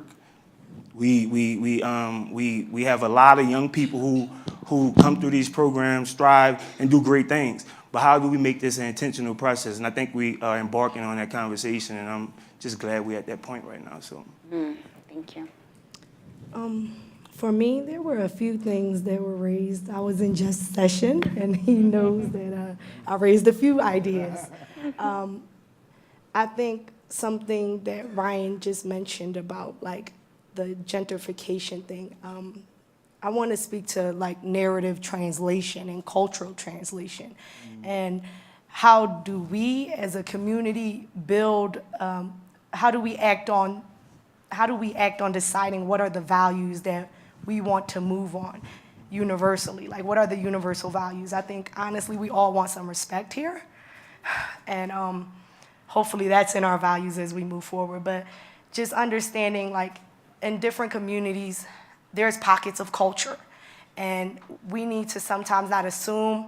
Speaker 6: We have a lot of young people who come through these programs, thrive, and do great things. But how do we make this an intentional process? And I think we are embarking on that conversation, and I'm just glad we're at that point right now. So,
Speaker 5: Thank you.
Speaker 7: For me, there were a few things that were raised. I was in just session, and he knows that I raised a few ideas. I think something that Ryan just mentioned about the gentrification thing. I want to speak to narrative translation and cultural translation, and how do we as a community build? How do we act on deciding what are the values that we want to move on universally? What are the universal values? I think honestly we all want some respect here, and hopefully that's in our values as we move forward. But just understanding in different communities, there's pockets of culture. And we need to sometimes not assume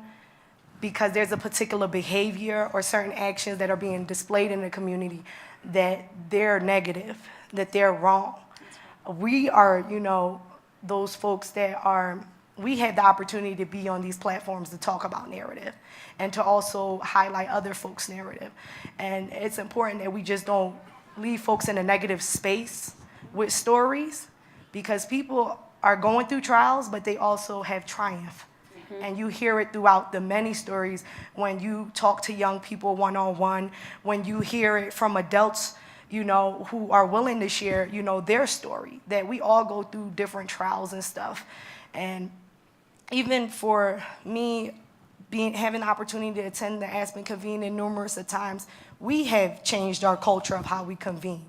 Speaker 7: because there's a particular behavior or certain actions that are being displayed in the community that they're negative, that they're wrong. We are, those folks we had the opportunity to be on these platforms to talk about narrative and to also highlight other folks' narrative. And it's important that we just don't leave folks in a negative space with stories, because people are going through trials, but they also have triumph. And you hear it throughout the many stories when you talk to young people one-on-one, when you hear it from adults, who are willing to share, their story, that we all go through different trials and stuff. And even for me, having the opportunity to attend the Aspen convening numerous of times, we have changed our culture of how we convene.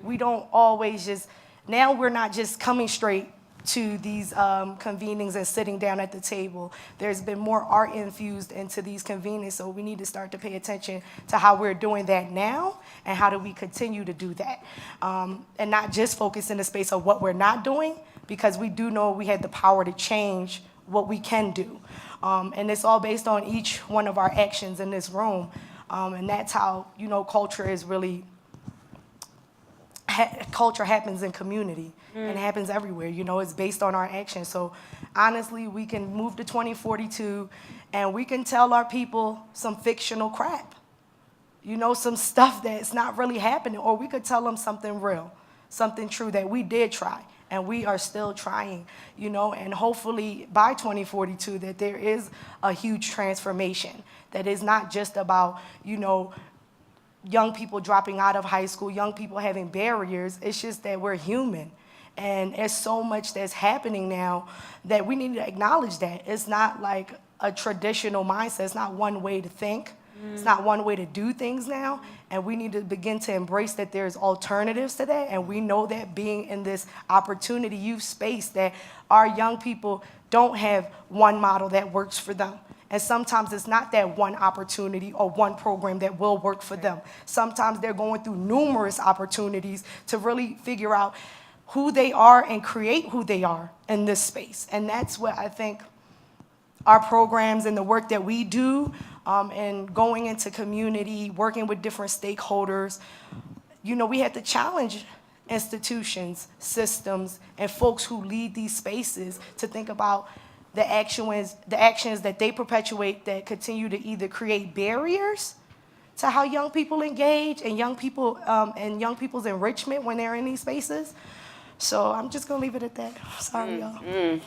Speaker 7: We don't always just, now we're not just coming straight to these convenings and sitting down at the table. There's been more art infused into these convenings, so we need to start to pay attention to how we're doing that now and how do we continue to do that. And not just focus in the space of what we're not doing, because we do know we have the power to change what we can do. And it's all based on each one of our actions in this room. And that's how, culture is really, culture happens in community and happens everywhere. It's based on our actions. So honestly, we can move to 2042 and we can tell our people some fictional crap, some stuff that's not really happening, or we could tell them something real, something true that we did try. And we are still trying, and hopefully by 2042 that there is a huge transformation that is not just about, young people dropping out of high school, young people having barriers. It's just that we're human. And there's so much that's happening now that we need to acknowledge that. It's not like a traditional mindset. It's not one way to think. It's not one way to do things now, and we need to begin to embrace that there's alternatives to that, and we know that being in this opportunity youth space that our young people don't have one model that works for them. And sometimes it's not that one opportunity or one program that will work for them. Sometimes they're going through numerous opportunities to really figure out who they are and create who they are in this space. And that's what I think our programs and the work that we do, and going into community, working with different stakeholders, we have to challenge institutions, systems, and folks who lead these spaces to think about the actions that they perpetuate that continue to either create barriers to how young people engage and young people's enrichment when they're in these spaces. So I'm just gonna leave it at that. Sorry, y'all.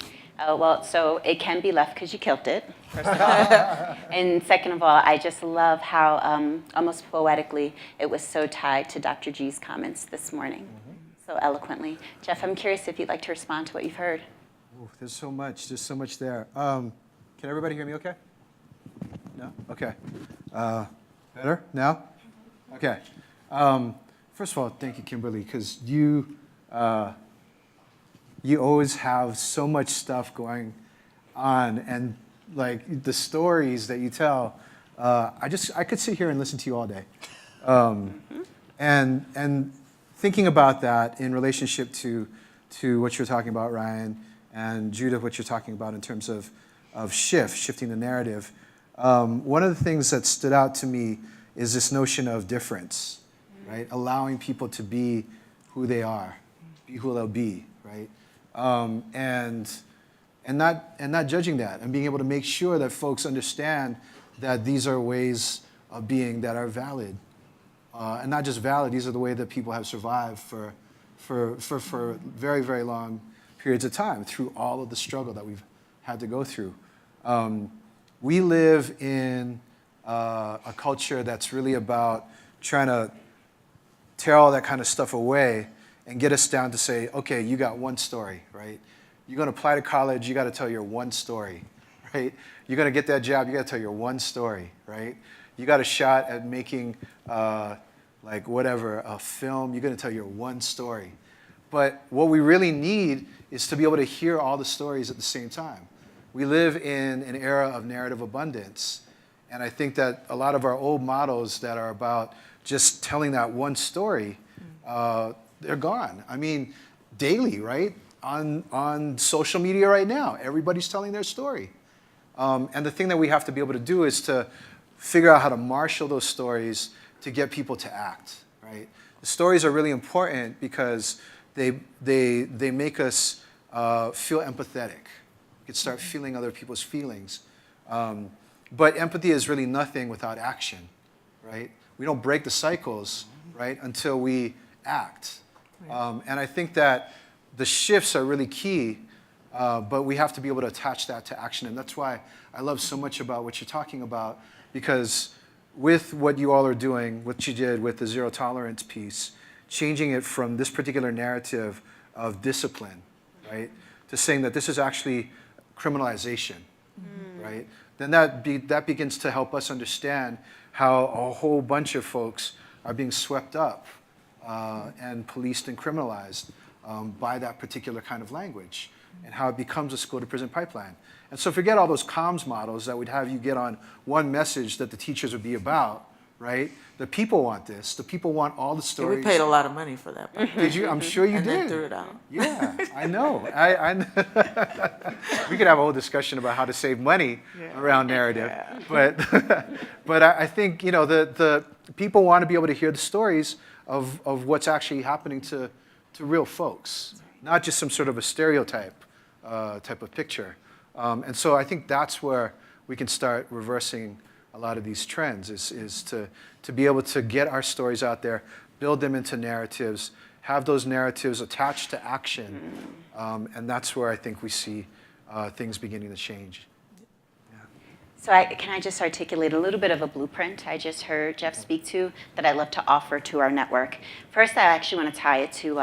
Speaker 5: Oh, well, so it can be left because you killed it, first of all. And second of all, I just love how almost poetically it was so tied to Dr. G's comments this morning, so eloquently. Jeff, I'm curious if you'd like to respond to what you've heard.
Speaker 3: Ooh, there's so much there. Can everybody hear me okay? No? Okay. Better now? Okay. First of all, thank you, Kimberly, because you always have so much stuff going on, and like the stories that you tell, I could sit here and listen to you all day. And thinking about that in relationship to what you're talking about, Ryan, and Judith, what you're talking about in terms of shifting the narrative, one of the things that stood out to me is this notion of difference, right? Allowing people to be who they are, be who they'll be, right? And not judging that, and being able to make sure that folks understand that these are ways of being that are valid, and not just valid. These are the way that people have survived for very, very long periods of time through all of the struggle that we've had to go through. We live in a culture that's really about trying to tear all that kind of stuff away and get us down to say, okay, you got one story, right? You're going to apply to college, you got to tell your one story, right? You're going to get that job, you got to tell your one story, right? You got a shot at making, a film, you're going to tell your one story. But what we really need is to be able to hear all the stories at the same time. We live in an era of narrative abundance, and I think that a lot of our old models that are about just telling that one story, they're gone. I mean, daily, right? On social media right now, everybody's telling their story. And the thing that we have to be able to do is to figure out how to marshal those stories to get people to act, right? The stories are really important because they make us feel empathetic. We can start feeling other people's feelings. But empathy is really nothing without action, right? We don't break the cycles, right, until we act. And I think that the shifts are really key, but we have to be able to attach that to action. And that's why I love so much about what you're talking about, because with what you all are doing, what you did with the zero tolerance piece, changing it from this particular narrative of discipline, right, to saying that this is actually criminalization, right? then that begins to help us understand how a whole bunch of folks are being swept up and policed and criminalized by that particular kind of language, and how it becomes a school-to-prison pipeline. And so forget all those comms models that would have you get on one message that the teachers would be about, right? The people want this. The people want all the stories.
Speaker 4: We paid a lot of money for that.
Speaker 3: Did you? I'm sure you
Speaker 4: and
Speaker 3: did.
Speaker 4: then threw it out.
Speaker 3: Yeah, I know. We could have a whole discussion about how to save money around narrative, but I think the people want to be able to hear the stories of what's actually happening to real folks, not just some sort of a stereotype type of picture. And so I think that's where we can start reversing a lot of these trends, is to be able to get our stories out there, build them into narratives, have those narratives attached to action, and that's where I think we see things beginning to change.
Speaker 5: So can I just articulate a little bit of a blueprint I just heard Jeff speak to that I'd love to offer to our network. First, I actually want to tie it to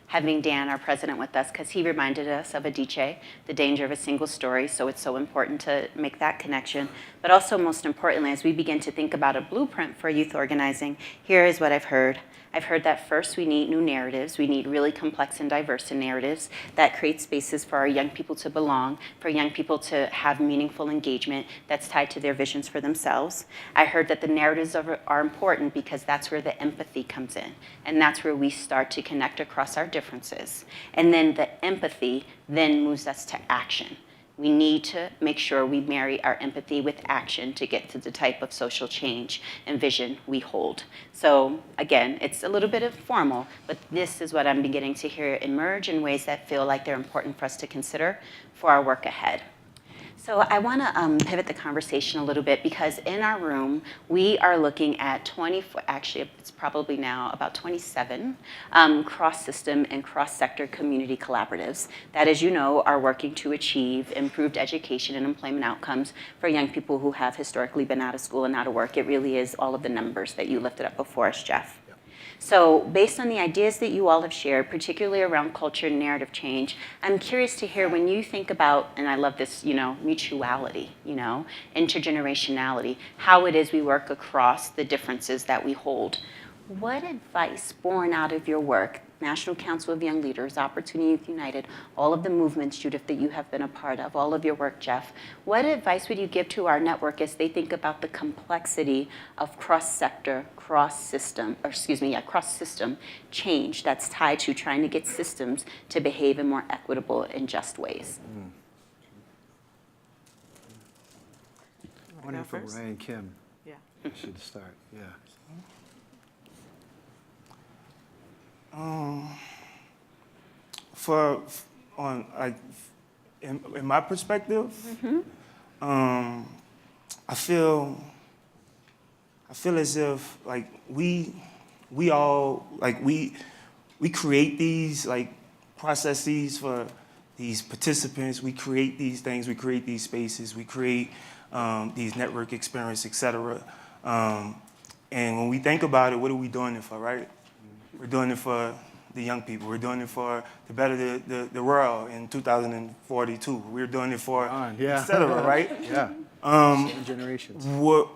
Speaker 5: having Dan, our president, with us, because he reminded us of Adichie, the danger of a single story, so it's so important to make that connection. But also, most importantly, as we begin to think about a blueprint for youth organizing, here is what I've heard. I've heard that first we need new narratives. We need really complex and diverse narratives that create spaces for our young people to belong, for young people to have meaningful engagement that's tied to their visions for themselves. I heard that the narratives are important because that's where the empathy comes in, and that's where we start to connect across our differences. And then the empathy then moves us to action. We need to make sure we marry our empathy with action to get to the type of social change and vision we hold. So again, it's a little bit informal, but this is what I'm beginning to hear emerge in ways that feel like they're important for us to consider for our work ahead. So I want to pivot the conversation a little bit, because in our room, we are looking at actually it's probably now about 27 cross-system and cross-sector community collaboratives that, as you know, are working to achieve improved education and employment outcomes for young people who have historically been out of school and out of work. It really is all of the numbers that you lifted up before us, Jeff. So based on the ideas that you all have shared, particularly around culture and narrative change, I'm curious to hear, when you think about, and I love this, mutuality, intergenerationality, how it is we work across the differences that we hold. What advice, born out of your work, National Council of Young Leaders, Opportunity Youth United, all of the movements, Judith, that you have been a part of, all of your work, Jeff, what advice would you give to our network as they think about the complexity of cross-sector, cross-system change that's tied to trying to get systems to behave in more equitable and just ways?
Speaker 3: I wonder if Ryan and Kim should start. Yeah.
Speaker 6: In my perspective, I feel as if we create these processes for these participants. We create these things. We create these spaces. We create these network experience, etc. And when we think about it, what are we doing it for, right? We're doing it for the young people. We're doing it for to better the world in 2042. We're doing it for et cetera, right?
Speaker 3: Yeah. 7 generations.
Speaker 6: What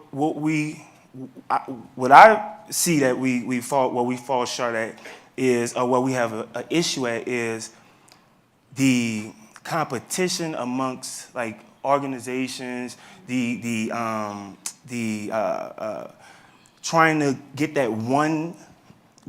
Speaker 6: I see that we fall short at is, or what we have an issue at, is the competition amongst organizations, the trying to get that one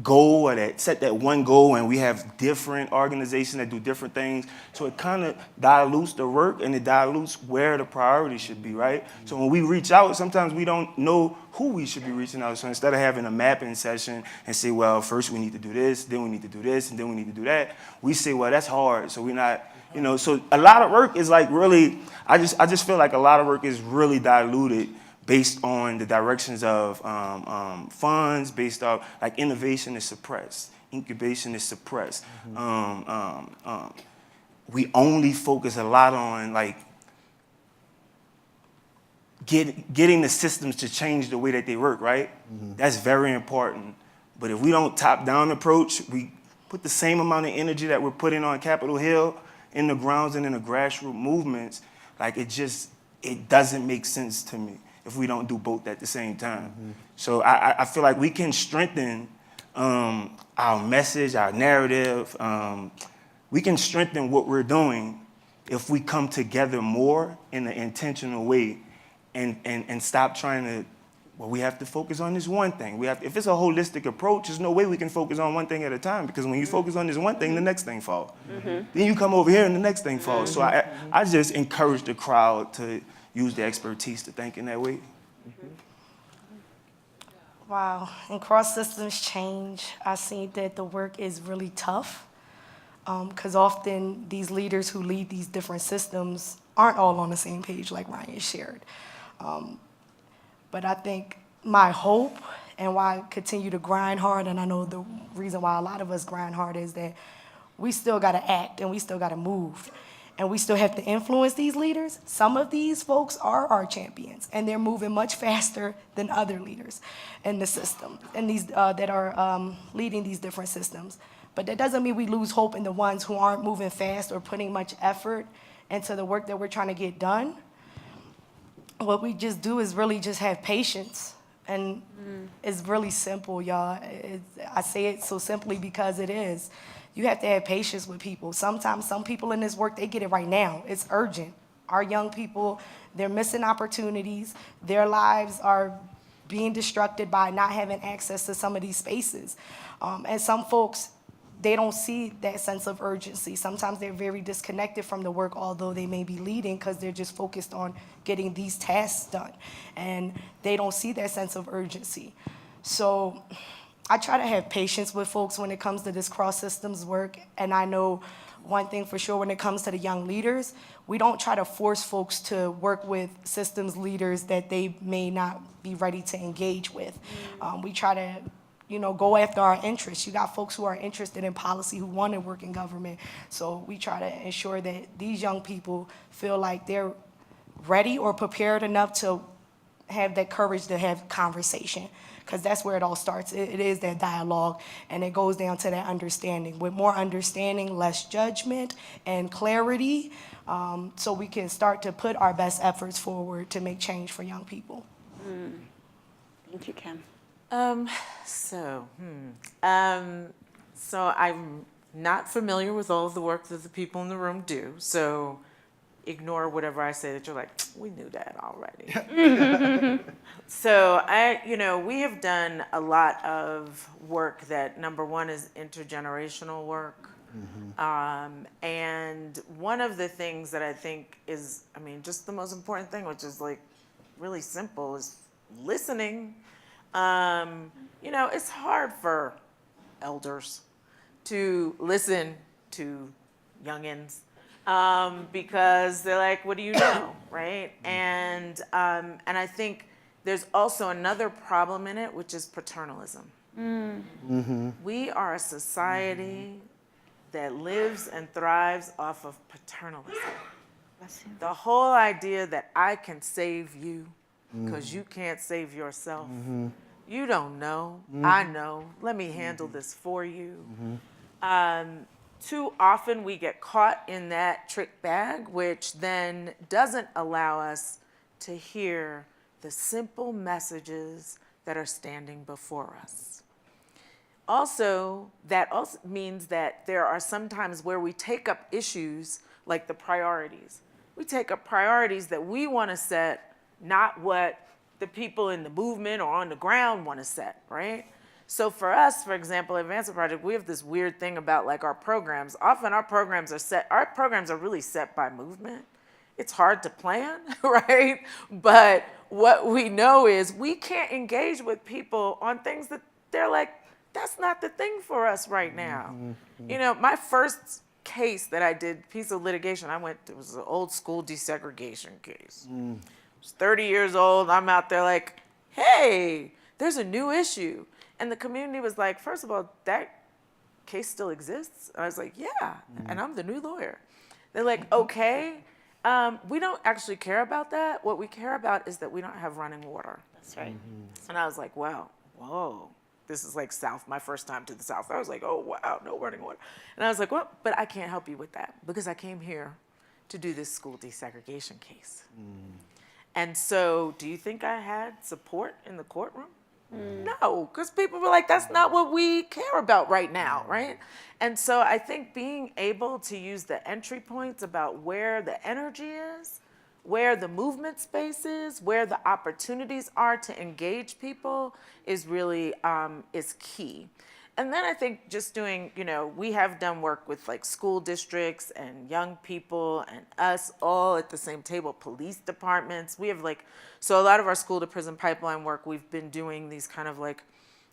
Speaker 6: goal, or set that one goal, and we have different organizations that do different things. So it kind of dilutes the work, and it dilutes where the priority should be, right? So when we reach out, sometimes we don't know who we should be reaching out. So instead of having a mapping session and say, well, first we need to do this, then we need to do this, and then we need to do that, we say, well, that's hard. So we're not, so a lot of work is really, I just feel like a lot of work is really diluted based on the directions of funds, based off innovation is suppressed, incubation is suppressed. We only focus a lot on getting the systems to change the way that they work, right? That's very important. But if we don't top-down approach, we put the same amount of energy that we're putting on Capitol Hill in the grounds and in the grassroots movements, it doesn't make sense to me if we don't do both at the same time. So I feel like we can strengthen our message, our narrative. We can strengthen what we're doing if we come together more in an intentional way and stop trying to, well, we have to focus on this one thing. If it's a holistic approach, there's no way we can focus on one thing at a time, because when you focus on this one thing, the next thing falls. Then you come over here and the next thing falls. So I just encourage the crowd to use their expertise to think in that way.
Speaker 7: Wow, in cross systems change, I see that the work is really tough, because often these leaders who lead these different systems aren't all on the same page, like Ryan shared. But I think my hope and why I continue to grind hard, and I know the reason why a lot of us grind hard, is that we still got to act and we still got to move. And we still have to influence these leaders. Some of these folks are our champions, and they're moving much faster than other leaders in the system, and these that are leading these different systems. But that doesn't mean we lose hope in the ones who aren't moving fast or putting much effort into the work that we're trying to get done. What we just do is really just have patience. And it's really simple, y'all. I say it so simply because it is. You have to have patience with people. Sometimes some people in this work, they get it right now. It's urgent. Our young people, they're missing opportunities. Their lives are being destructed by not having access to some of these spaces. And some folks, they don't see that sense of urgency. Sometimes they're very disconnected from the work, although they may be leading, because they're just focused on getting these tasks done. And they don't see that sense of urgency. So I try to have patience with folks when it comes to this cross-systems work. And I know one thing for sure when it comes to the young leaders, we don't try to force folks to work with systems leaders that they may not be ready to engage with. We try to go after our interests. You got folks who are interested in policy who want to work in government. So we try to ensure that these young people feel like they're ready or prepared enough to have that courage to have conversation, because that's where it all starts. It is that dialogue, and it goes down to that understanding. With more understanding, less judgment, and clarity, so we can start to put our best efforts forward to make change for young people.
Speaker 5: Thank you, Kim.
Speaker 4: So I'm not familiar with all of the work that the people in the room do, so ignore whatever I say that you're like, we knew that already. So we have done a lot of work that, number one, is intergenerational work. And one of the things that I think is, just the most important thing, which is like really simple, is listening. It's hard for elders to listen to youngins because they're like, what do you know, right? And I think there's also another problem in it, which is paternalism. We are a society that lives and thrives off of paternalism. The whole idea that I can save you because you can't save yourself. You don't know. I know. Let me handle this for you. Too often we get caught in that trick bag, which then doesn't allow us to hear the simple messages that are standing before us. Also, that also means that there are some times where we take up issues like the priorities. We take up priorities that we want to set, not what the people in the movement or on the ground want to set, right? So for us, for example, Advancement Project, we have this weird thing about like our programs. Often our programs are really set by movement. It's hard to plan, right? But what we know is we can't engage with people on things that they're like, that's not the thing for us right now. My first case that I did, piece of litigation, it was an old school desegregation case. I was 30 years old, I'm out there like, hey, there's a new issue. And the community was like, first of all, that case still exists? I was like, yeah, and I'm the new lawyer. They're like, okay, we don't actually care about that. What we care about is that we don't have running water.
Speaker 5: That's right.
Speaker 4: And I was like, wow, whoa. This is like South, my first time to the South. I was like, oh, wow, no running water. And I was like, well, but I can't help you with that because I came here to do this school desegregation case. And so, do you think I had support in the courtroom? No, because people were like, that's not what we care about right now, right? And so I think being able to use the entry points about where the energy is, where the movement space is, where the opportunities are to engage people is really is key. And then I think just doing, we have done work with like school districts and young people and us all at the same table, police departments. We have so a lot of our school to prison pipeline work, we've been doing these kind of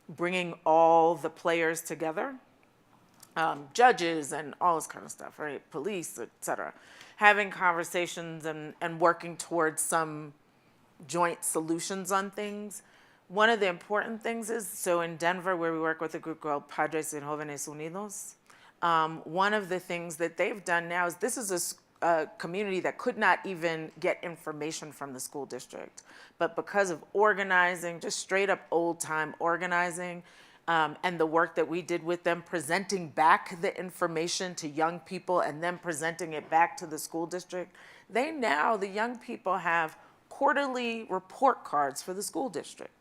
Speaker 4: bringing all the players together, judges and all this kind of stuff, right? Police, et cetera. Having conversations and working towards some joint solutions on things. One of the important things is, so in Denver, where we work with a group called Padres y Jóvenes Unidos, one of the things that they've done now is this is a community that could not even get information from the school district. But because of organizing, just straight up old time organizing, and the work that we did with them, presenting back the information to young people and then presenting it back to the school district, the young people have quarterly report cards for the school district.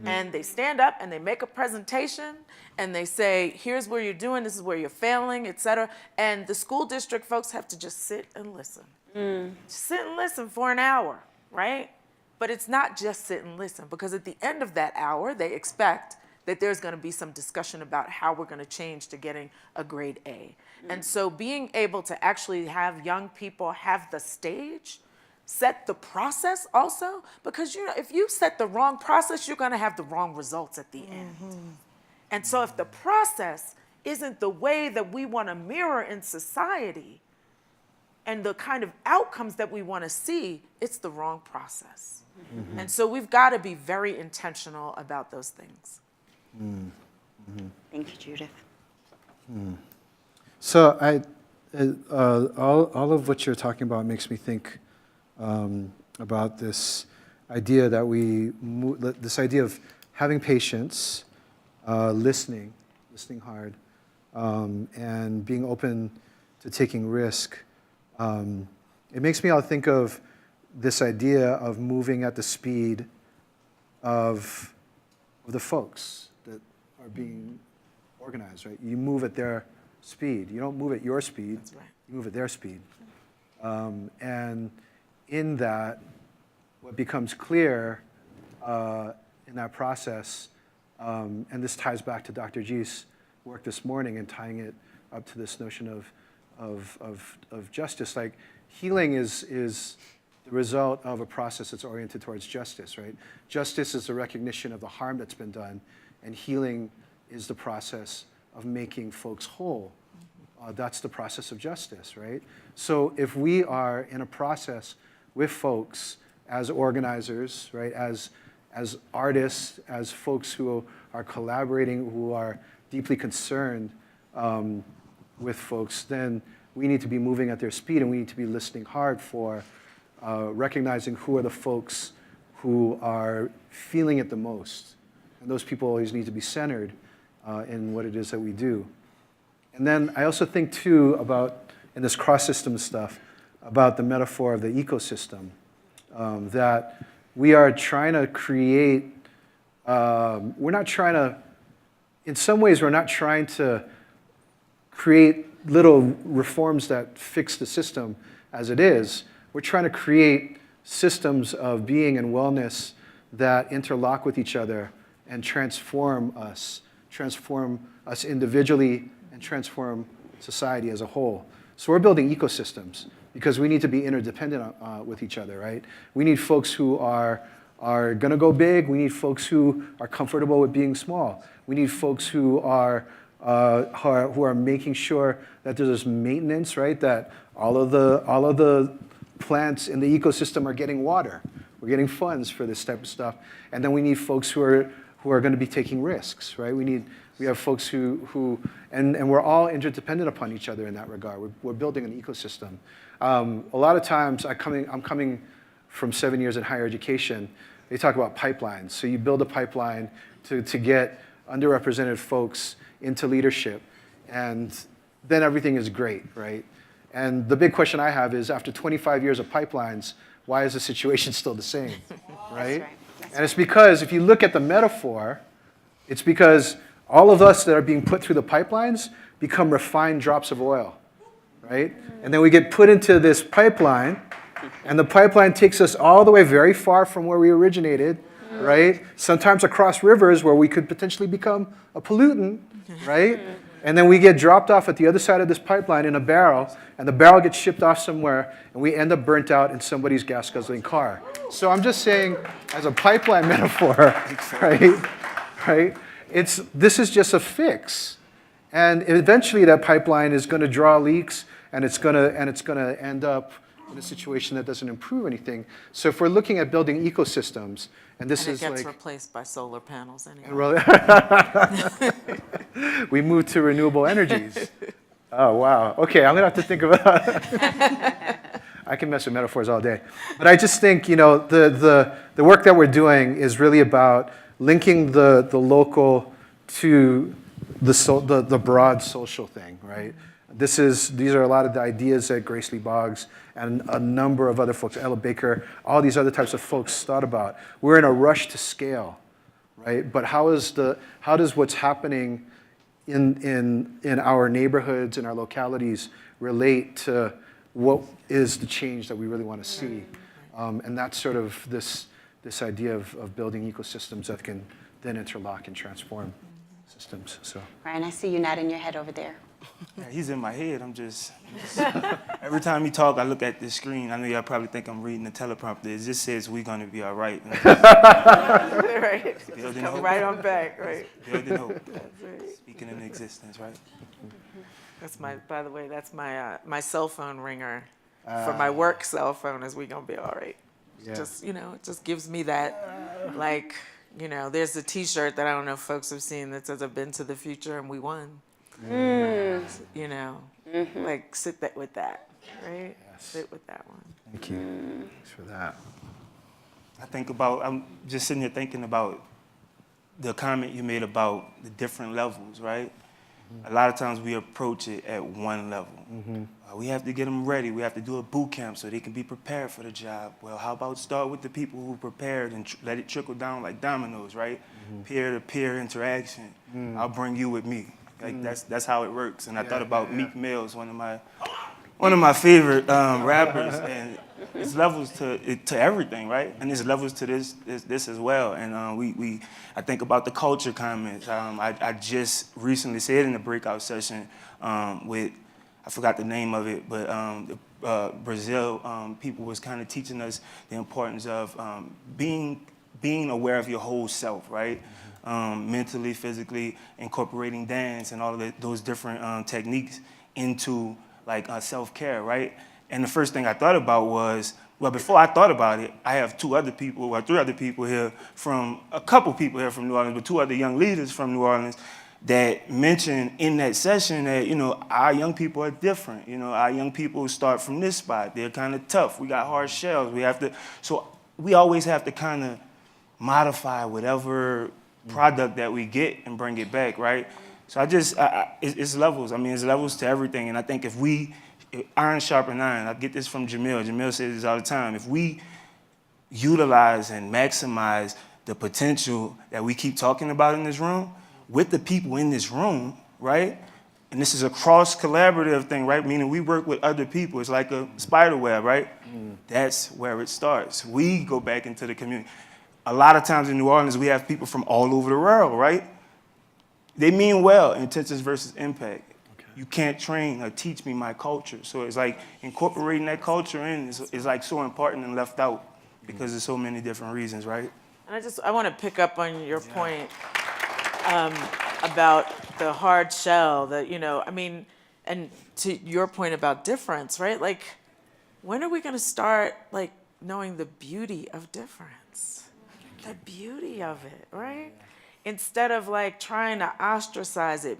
Speaker 4: And they stand up and they make a presentation and they say, here's where you're doing, this is where you're failing, et cetera. And the school district folks have to just sit and listen. Just sit and listen for an hour, right? But it's not just sit and listen, because at the end of that hour, they expect that there's going to be some discussion about how we're going to change to getting a grade A. And so being able to actually have young people have the stage, set the process also, because if you set the wrong process, you're going to have the wrong results at the end. And so if the process isn't the way that we want to mirror in society and the kind of outcomes that we want to see, it's the wrong process. And so we've got to be very intentional about those things.
Speaker 5: Thank you, Judith.
Speaker 3: So all of what you're talking about makes me think about this idea that this idea of having patience, listening hard, and being open to taking risk. It makes me all think of this idea of moving at the speed of the folks that are being organized, right? You move at their speed. You don't move at your speed.
Speaker 4: That's right.
Speaker 3: You move at their speed. And in that, what becomes clear in that process, and this ties back to Dr. G's work this morning and tying it up to this notion of justice. Like, healing is the result of a process that's oriented towards justice, right? Justice is the recognition of the harm that's been done, and healing is the process of making folks whole. That's the process of justice, right? So if we are in a process with folks as organizers, right, as artists, as folks who are collaborating, who are deeply concerned with folks, then we need to be moving at their speed, and we need to be listening hard for recognizing who are the folks who are feeling it the most. And those people always need to be centered in what it is that we do. And then I also think, too, about, in this cross-system stuff, about the metaphor of the ecosystem, that we are trying to create, in some ways, we're not trying to create little reforms that fix the system as it is. We're trying to create systems of being and wellness that interlock with each other and transform us individually and transform society as a whole. So we're building ecosystems because we need to be interdependent with each other, right? We need folks who are gonna go big. We need folks who are comfortable with being small. We need folks who are making sure that there's maintenance, right? That all of the plants in the ecosystem are getting water. We're getting funds for this type of stuff. And then we need folks who are going to be taking risks, right? We have folks who and we're all interdependent upon each other in that regard. We're building an ecosystem. A lot of times, I'm coming from 7 years in higher education. They talk about pipelines. So you build a pipeline to get underrepresented folks into leadership, and then everything is great, right? And the big question I have is, after 25 years of pipelines, why is the situation still the same, right?
Speaker 5: right. That's
Speaker 3: And it's because if you look at the metaphor, it's because all of us that are being put through the pipelines become refined drops of oil, right? And then we get put into this pipeline, and the pipeline takes us all the way very far from where we originated, right? Sometimes across rivers where we could potentially become a pollutant, right? And then we get dropped off at the other side of this pipeline in a barrel, and the barrel gets shipped off somewhere, and we end up burnt out in somebody's gas-guzzling car. So I'm just saying, as a pipeline metaphor, right? This is just a fix, and eventually that pipeline is going to draw leaks, and it's going to end up in a situation that doesn't improve anything. So if we're looking at building ecosystems, and this
Speaker 4: And
Speaker 3: is
Speaker 4: it gets
Speaker 3: like
Speaker 4: replaced by solar panels anyway.
Speaker 3: we move to renewable energies. Oh, wow. Okay, I'm going to have to think about that. I can mess with metaphors all day. But I just think, the work that we're doing is really about linking the local to the broad social thing, right? These are a lot of the ideas that Grace Lee Boggs and a number of other folks, Ella Baker, all these other types of folks thought about. We're in a rush to scale, right? But how does what's happening in our neighborhoods and our localities relate to what is the change that we really want to see? And that's sort of this idea of building ecosystems that can then interlock and transform systems. So
Speaker 5: Ryan, I see you nodding your head over there.
Speaker 6: Yeah, he's in my head. I'm just every time he talk, I look at the screen. I know y'all probably think I'm reading the teleprompter. It just says we're gonna be all right.
Speaker 4: Right.
Speaker 6: Building
Speaker 4: Come
Speaker 6: hope.
Speaker 4: right on back, right?
Speaker 6: Building hope.
Speaker 4: That's right.
Speaker 6: Speaking in existence, right?
Speaker 4: That's by the way, that's my cell phone ringer for my work cell phone is we gonna be all right.
Speaker 3: Yeah.
Speaker 4: Just, it just gives me that, like, there's a t-shirt that I don't know if folks have seen that says I've been to the future and we won. Like sit with that, right?
Speaker 3: Yes.
Speaker 4: Sit with that one.
Speaker 3: thank you. Thanks for that.
Speaker 6: I'm just sitting here thinking about the comment you made about the different levels, right? A lot of times we approach it at one level. We have to get them ready. We have to do a boot camp so they can be prepared for the job. Well, how about start with the people who prepared and let it trickle down like dominoes, right? Peer-to-peer interaction. I'll bring you with me. Like that's how it works. And I thought about Meek Mill's, one of my favorite rappers, and there's levels to everything, right? And there's levels to this as well. And I think about the culture comments. I just recently said in the breakout session with, I forgot the name of it, but Brazil people was kind of teaching us the importance of being aware of your whole self, right? Mentally, physically, incorporating dance and all of those different techniques into like self-care, right? And the first thing I thought about was, well, before I thought about it, I have three other people here a couple people here from New Orleans, but two other young leaders from New Orleans that mentioned in that session that, our young people are different. Our young people start from this spot. They're kind of tough. We got hard shells. So we always have to kind of modify whatever product that we get and bring it back, right? So it's levels. I mean, it's levels to everything. And I think if iron sharpen iron, I get this from Jamil. Jamil says this all the time. If we utilize and maximize the potential that we keep talking about in this room with the people in this room, right? And this is a cross-collaborative thing, right? Meaning we work with other people. It's like a spider web, right? That's where it starts. We go back into the community. A lot of times in New Orleans, we have people from all over the world, right? They mean well, intentions versus impact. Okay. You can't train or teach me my culture. So it's like incorporating that culture in is like so important and left out because there's so many different reasons, right?
Speaker 4: And I want to pick up on your point about the hard shell that, and to your point about difference, right? Like, when are we going to start, like, knowing the beauty of difference? The beauty of it, right? Instead of like trying to ostracize it,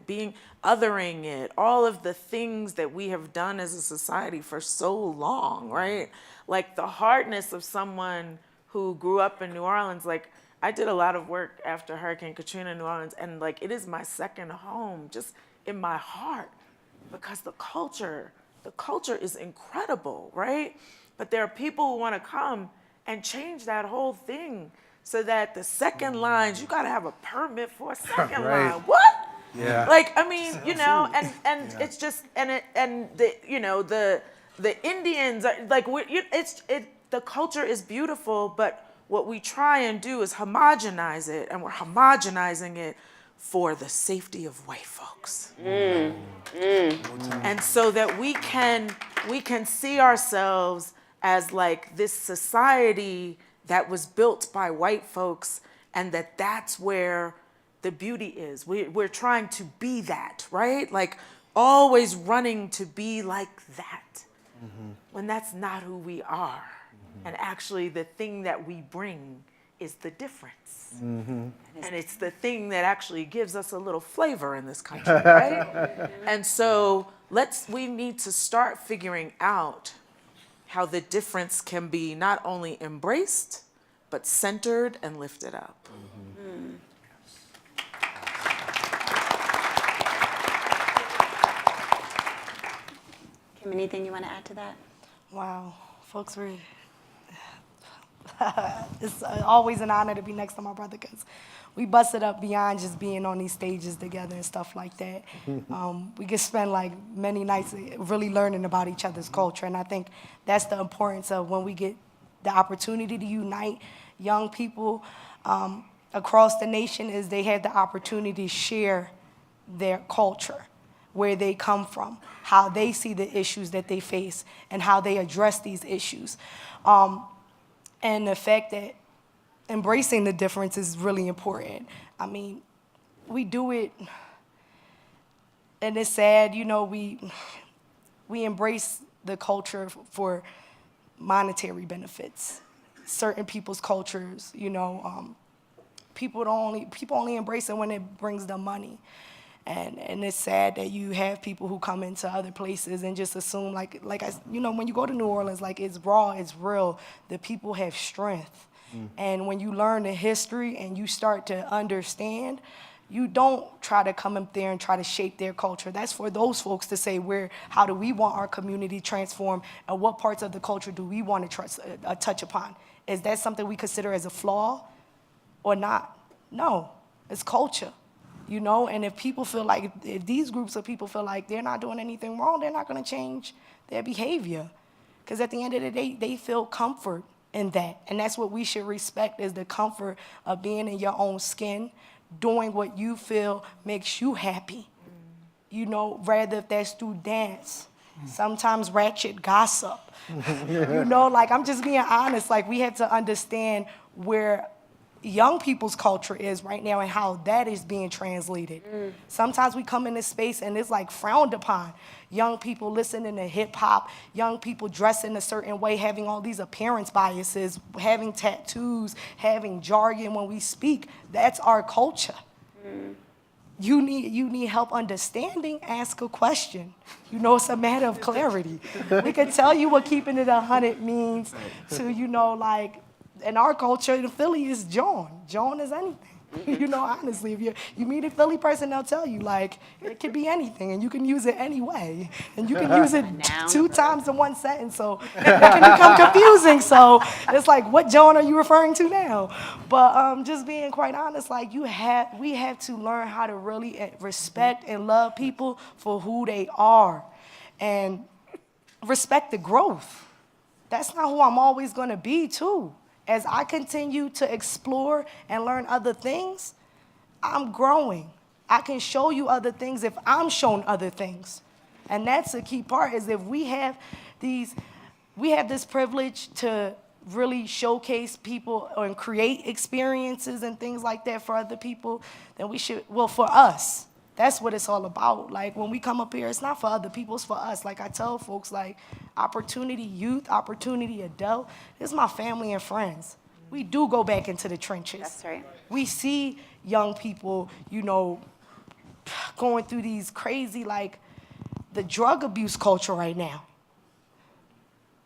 Speaker 4: othering it, all of the things that we have done as a society for so long, right? Like the hardness of someone who grew up in New Orleans, like I did a lot of work after Hurricane Katrina in New Orleans, and like it is my second home just in my heart because the culture is incredible, right? But there are people who want to come and change that whole thing so that the second lines, you got to have a permit for a second
Speaker 3: Right.
Speaker 4: line. What?
Speaker 3: Yeah.
Speaker 4: Like, I mean, you know, and it's just, and the, you know, the Indians are like, the culture is beautiful, but what we try and do is homogenize it, and we're homogenizing it for the safety of white folks. And so that we can see ourselves as like this society that was built by white folks, and that's where the beauty is. We're trying to be that, right? Like always running to be like that, when that's not who we are. And actually the thing that we bring is the difference. And it's the thing that actually gives us a little flavor in this country, right? And so we need to start figuring out how the difference can be not only embraced, but centered and lifted up.
Speaker 5: Kim, anything you want to add to that?
Speaker 7: Wow, folks were. It's always an honor to be next to my brother because we busted up beyond just being on these stages together and stuff like that. We could spend like many nights really learning about each other's culture, and I think that's the importance of when we get the opportunity to unite young people across the nation, is they have the opportunity to share their culture, where they come from, how they see the issues that they face, and how they address these issues. And the fact that embracing the difference is really important. I mean, we do it, and it's sad, you know, we embrace the culture for monetary benefits. Certain people's cultures, you know, people only embrace it when it brings them money. And it's sad that you have people who come into other places and just assume, you know, when you go to New Orleans, like, it's raw, it's real. The people have strength. And when you learn the history and you start to understand, you don't try to come up there and try to shape their culture. That's for those folks to say, how do we want our community transformed, and what parts of the culture do we want to touch upon? Is that something we consider as a flaw or not? No, it's culture. You know, and if these groups of people feel like they're not doing anything wrong, they're not going to change their behavior. Because at the end of the day, they feel comfort in that. And that's what we should respect, is the comfort of being in your own skin, doing what you feel makes you happy. You know, rather if that's through dance, sometimes ratchet gossip. You know, like, I'm just being honest. Like, we have to understand where young people's culture is right now and how that is being translated. Sometimes we come in this space and it's like frowned upon. Young people listening to hip hop, young people dressing a certain way, having all these appearance biases, having tattoos, having jargon when we speak. That's our culture. You need help understanding, ask a question. You know, it's a matter of clarity. We can tell you what keeping it 100 means to, you know, like, in our culture, in Philly is John. John is anything. You know, honestly, if you meet a Philly person, they'll tell you, like, it could be anything, and you can use it anyway. And you can use it two times in one sentence, so it can become confusing. So it's like, what John are you referring to now? But just being quite honest, like, we have to learn how to really respect and love people for who they are, and respect the growth. That's not who I'm always going to be, too. As I continue to explore and learn other things, I'm growing. I can show you other things if I'm shown other things. And that's the key part, is if we have this privilege to really showcase people and create experiences and things like that for other people, then we should, well, for us. That's what it's all about. Like, when we come up here, it's not for other people, it's for us. Like I tell folks, like, Opportunity Youth, Opportunity Adult, this is my family and friends. We do go back into the trenches.
Speaker 5: That's right.
Speaker 7: We see young people, you know, going through these crazy, like, the drug abuse culture right now.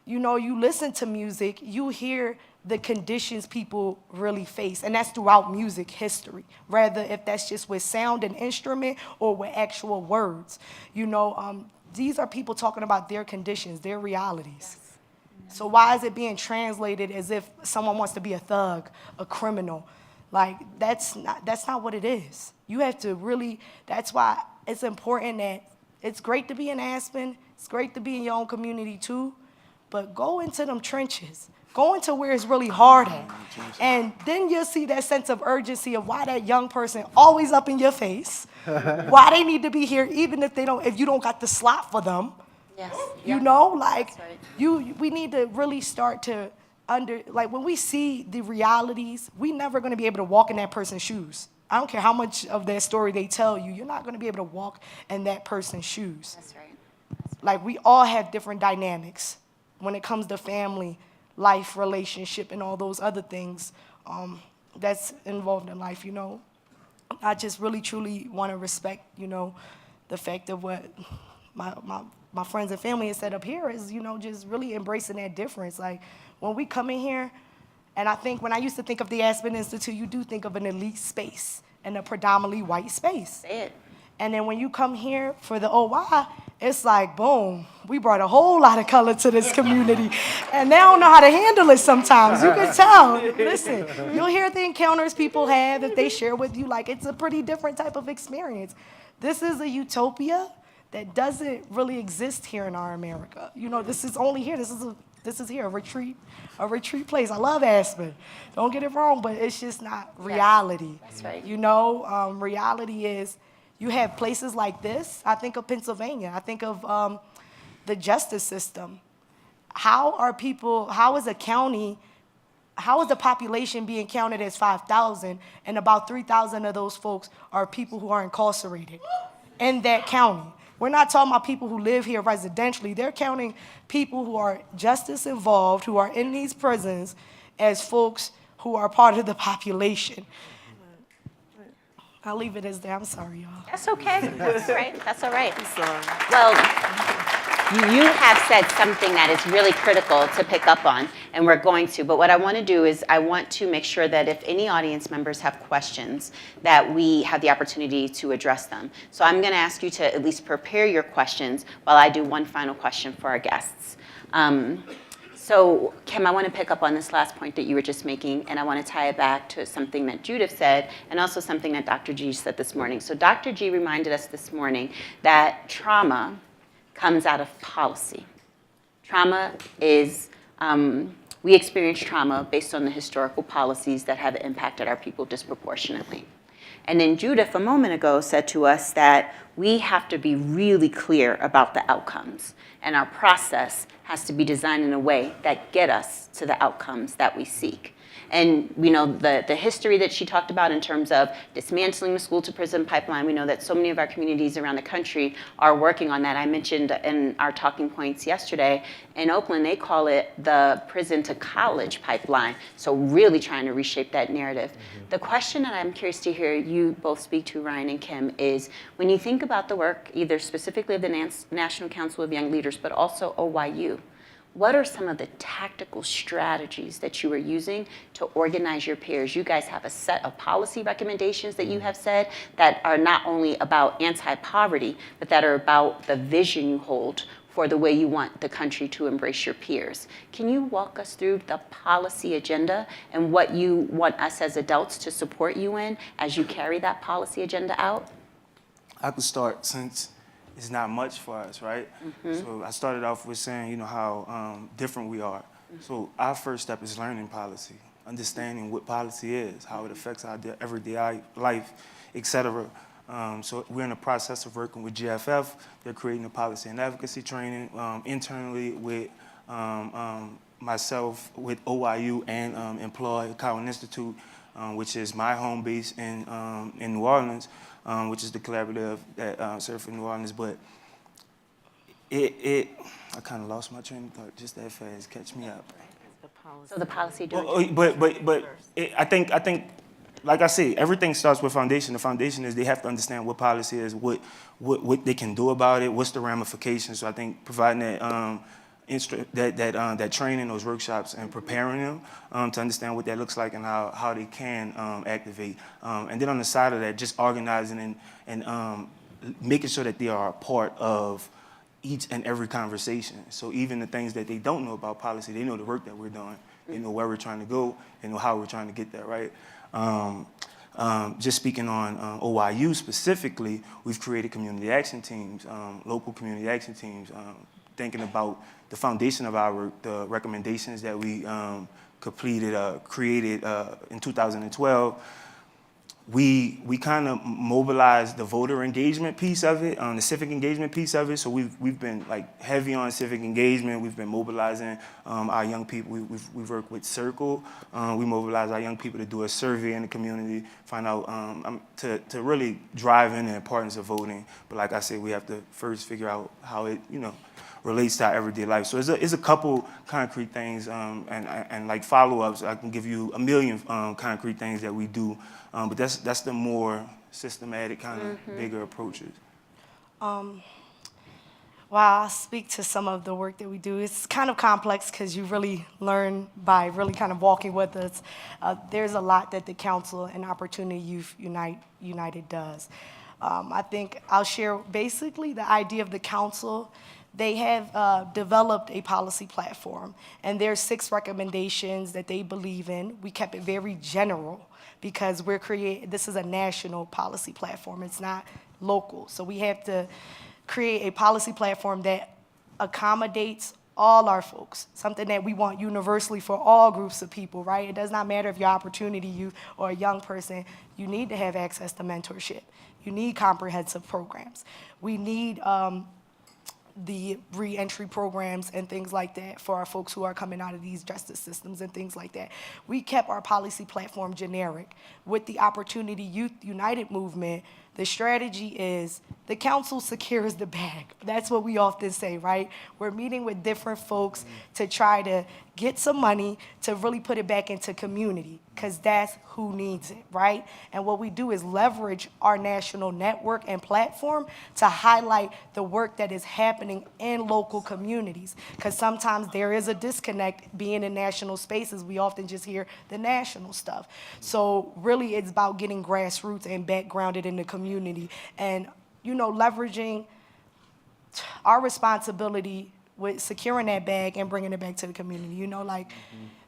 Speaker 7: You know, you listen to music, you hear the conditions people really face, and that's throughout music history, rather if that's just with sound and instrument or with actual words. You know, these are people talking about their conditions, their realities. So why is it being translated as if someone wants to be a thug, a criminal? Like, that's not what it is. You have to really, that's why it's important that it's great to be in Aspen. It's great to be in your own community too, but go into them trenches. Go into where it's really hard at. And then you'll see that sense of urgency of why that young person always up in your face, why they need to be here even if you don't got the slot for them.
Speaker 5: Yes.
Speaker 7: You know, like,
Speaker 5: That's right.
Speaker 7: we need to really start to like, when we see the realities, we never gonna be able to walk in that person's shoes. I don't care how much of that story they tell you, you're not gonna be able to walk in that person's shoes.
Speaker 5: That's right.
Speaker 7: Like, we all have different dynamics when it comes to family, life, relationship, and all those other things that's involved in life, you know. I just really, truly wanna respect, you know, the fact of what my friends and family has set up here is, you know, just really embracing that difference. Like, when we come in here, and I think when I used to think of the Aspen Institute, you do think of an elite space and a predominantly white space.
Speaker 5: Say it.
Speaker 7: And then when you come here for the OY, it's like, boom, we brought a whole lot of color to this community. And they don't know how to handle it sometimes. You can tell. Listen, you'll hear the encounters people have that they share with you. Like, it's a pretty different type of experience. This is a utopia that doesn't really exist here in our America. You know, this is only here. This is here, a retreat place. I love Aspen. Don't get it wrong, but it's just not reality.
Speaker 5: That's right.
Speaker 7: You know, reality is you have places like this. I think of Pennsylvania. I think of the justice system. How is the population being counted as 5,000, and about 3,000 of those folks are people who are incarcerated in that county? We're not talking about people who live here residentially. They're counting people who are justice involved, who are in these prisons, as folks who are part of the population. I'll leave it as that. I'm sorry, y'all.
Speaker 5: That's okay. That's all right. That's all right. Well, you have said something that is really critical to pick up on, and we're going to. But what I want to do is I want to make sure that if any audience members have questions, that we have the opportunity to address them. So I'm going to ask you to at least prepare your questions while I do one final question for our guests. So, Kim, I want to pick up on this last point that you were just making, and I want to tie it back to something that Judith said, and also something that Dr. G said this morning. So Dr. G reminded us this morning that trauma comes out of policy. Trauma is, we experience trauma based on the historical policies that have impacted our people disproportionately. And then Judith, a moment ago, said to us that we have to be really clear about the outcomes. And our process has to be designed in a way that get us to the outcomes that we seek. And we know the history that she talked about in terms of dismantling the school to prison pipeline. We know that so many of our communities around the country are working on that. I mentioned in our talking points yesterday, in Oakland, they call it the prison to college pipeline. So really trying to reshape that narrative. Mm-hmm. The question that I'm curious to hear you both speak to, Ryan and Kim, is when you think about the work, either specifically of the National Council of Young Leaders, but also OYU, what are some of the tactical strategies that you are using to organize your peers? You guys have a set of policy recommendations that you have said that are not only about anti-poverty, but that are about the vision you hold for the way you want the country to embrace your peers. Can you walk us through the policy agenda and what you want us as adults to support you in as you carry that policy agenda out?
Speaker 6: I could start since it's not much for us, right? Mm-hmm. So I started off with saying, you know, how different we are. Mm-hmm. So our first step is learning policy, understanding what policy is, how it affects our everyday life, et cetera. So we're in the process of working with GFF. They're creating a policy and advocacy training internally with myself, with OYU and Employ Cowan Institute, which is my home base in New Orleans. Which is the collaborative that serves in New Orleans, but I kind of lost my train of thought just that fast. Catch me up.
Speaker 5: So the policy direction.
Speaker 6: I think, like I say, everything starts with foundation. The foundation is they have to understand what policy is, what they can do about it, what's the ramifications. So I think providing that training, those workshops, and preparing them to understand what that looks like and how they can activate. And then on the side of that, just organizing and making sure that they are a part of each and every conversation. So even the things that they don't know about policy, they know the work that we're doing. They know where we're trying to go. They know how we're trying to get there, right? Just speaking on OYU specifically, we've created community action teams, local community action teams, thinking about the foundation of our work, the recommendations that we created in 2012. We kind of mobilized the voter engagement piece of it, the civic engagement piece of it. So we've been like heavy on civic engagement. We've been mobilizing our young people. We've worked with Circle. We mobilize our young people to do a survey in the community, find out to really drive in the importance of voting. But like I said, we have to first figure out how it relates to our everyday life. So it's a couple concrete things and like follow-ups. I can give you a million concrete things that we do. But that's the more systematic kind of bigger approaches.
Speaker 7: Well, I'll speak to some of the work that we do. It's kind of complex because you really learn by really kind of walking with us. There's a lot that the Council and Opportunity Youth United does. I think I'll share basically the idea of the Council. They have developed a policy platform, and there's 6 recommendations that they believe in. We kept it very general because this is a national policy platform. It's not local. So we have to create a policy platform that accommodates all our folks, something that we want universally for all groups of people, right? It does not matter if you're opportunity youth or a young person, you need to have access to mentorship. You need comprehensive programs. We need the re-entry programs and things like that for our folks who are coming out of these justice systems and things like that. We kept our policy platform generic. With the Opportunity Youth United movement, the strategy is the Council secures the bag. That's what we often say, right? We're meeting with different folks to try to get some money to really put it back into community, because that's who needs it, right? And what we do is leverage our national network and platform to highlight the work that is happening in local communities, because sometimes there is a disconnect being in national spaces. We often just hear the national stuff. So really it's about getting grassroots and backgrounded in the community and, leveraging our responsibility with securing that bag and bringing it back to the community.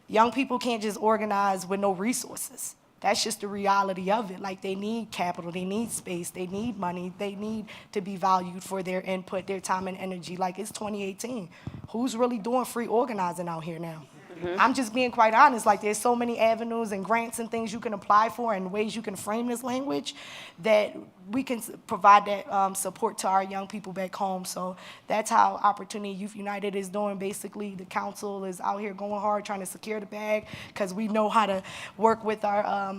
Speaker 7: Young people can't just organize with no resources. That's just the reality of it. Like, they need capital, they need space, they need money, they need to be valued for their input, their time and energy. Like, it's 2018. Who's really doing free organizing out here now? I'm just being quite honest. Like, there's so many avenues and grants and things you can apply for and ways you can frame this language that we can provide that support to our young people back home. So that's how Opportunity Youth United is doing. Basically, the Council is out here going hard, trying to secure the bag, because we know how to work with our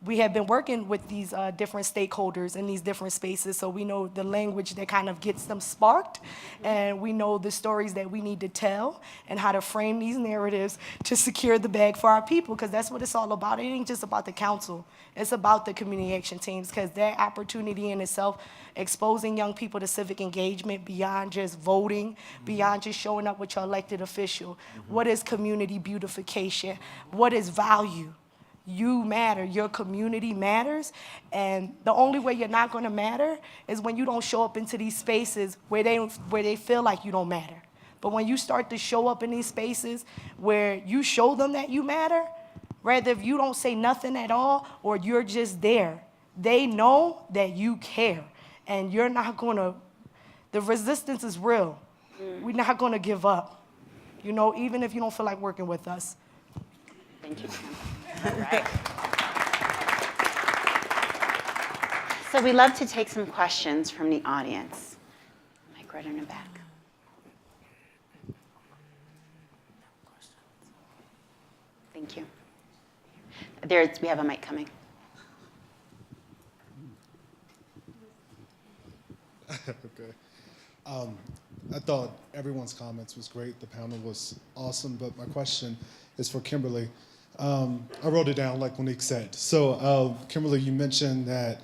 Speaker 7: we have been working with these different stakeholders in these different spaces, so we know the language that kind of gets them sparked, and we know the stories that we need to tell and how to frame these narratives to secure the bag for our people, because that's what it's all about. It ain't just about the Council. It's about the community action teams, because that opportunity in itself, exposing young people to civic engagement beyond just voting, beyond just showing up with your elected official. What is community beautification? What is value? You matter, your community matters, and the only way you're not gonna matter is when you don't show up into these spaces where they feel like you don't matter. But when you start to show up in these spaces where you show them that you matter, rather if you don't say nothing at all or you're just there, they know that you care, and you're not gonna, the resistance is real. We're not gonna give up, even if you don't feel like working with us.
Speaker 5: Thank you. All right. So we love to take some questions from the audience. Mike right in the back. Thank you. We have a mic coming.
Speaker 8: Okay. I thought everyone's comments was great. The panel was awesome, but my question is for Kimberly. I wrote it down like Monique said. So Kimberly, you mentioned that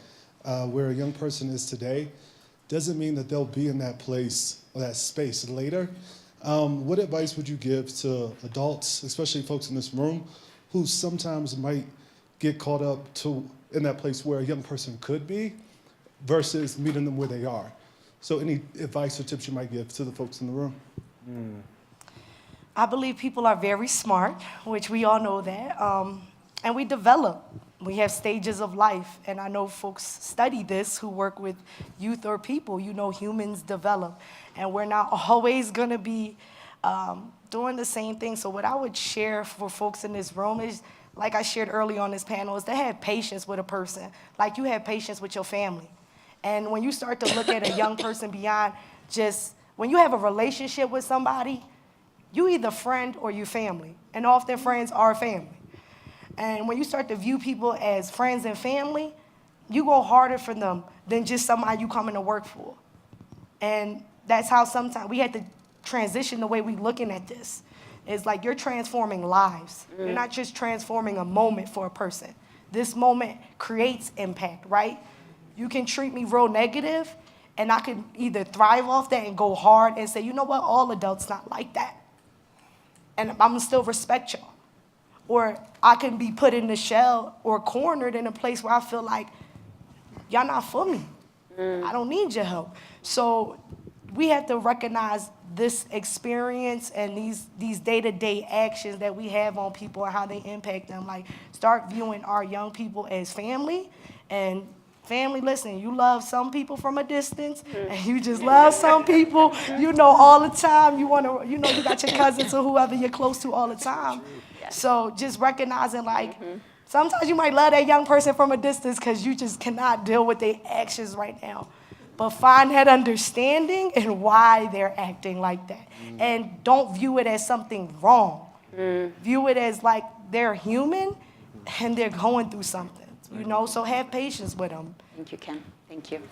Speaker 8: where a young person is today doesn't mean that they'll be in that place or that space later. What advice would you give to adults, especially folks in this room, who sometimes might get caught up in that place where a young person could be versus meeting them where they are? So any advice or tips you might give to the folks in the room?
Speaker 7: I believe people are very smart, which we all know that, and we develop. We have stages of life, and I know folks study this who work with youth or people. You know, humans develop, and we're not always going to be doing the same thing. So what I would share for folks in this room is, like I shared early on this panel, is to have patience with a person, like you have patience with your family. And when you start to look at a young person beyond just, when you have a relationship with somebody, you either friend or you family, and often friends are family. And when you start to view people as friends and family, you go harder for them than just somebody you coming to work for. And that's how sometimes we had to transition the way we looking at this. It's like you're transforming lives. You're not just transforming a moment for a person. This moment creates impact, right? You can treat me real negative, and I can either thrive off that and go hard and say, you know what, all adults not like that. And I'm gonna still respect y'all. Or I can be put in the shell or cornered in a place where I feel like, y'all not for me. I don't need your help. So we have to recognize this experience and these day-to-day actions that we have on people and how they impact them. Like, start viewing our young people as family. And family, listen, you love some people from a distance, and you just love some people, you know, all the time. You want to, you know, you got your cousins or whoever you're close to all the time. So just recognizing, like, sometimes you might love that young person from a distance because you just cannot deal with their actions right now. But find that understanding and why they're acting like that. And don't view it as something wrong. View it as like they're human and they're going through something, you know? So have patience with them.
Speaker 5: Thank you, Kim. Thank you.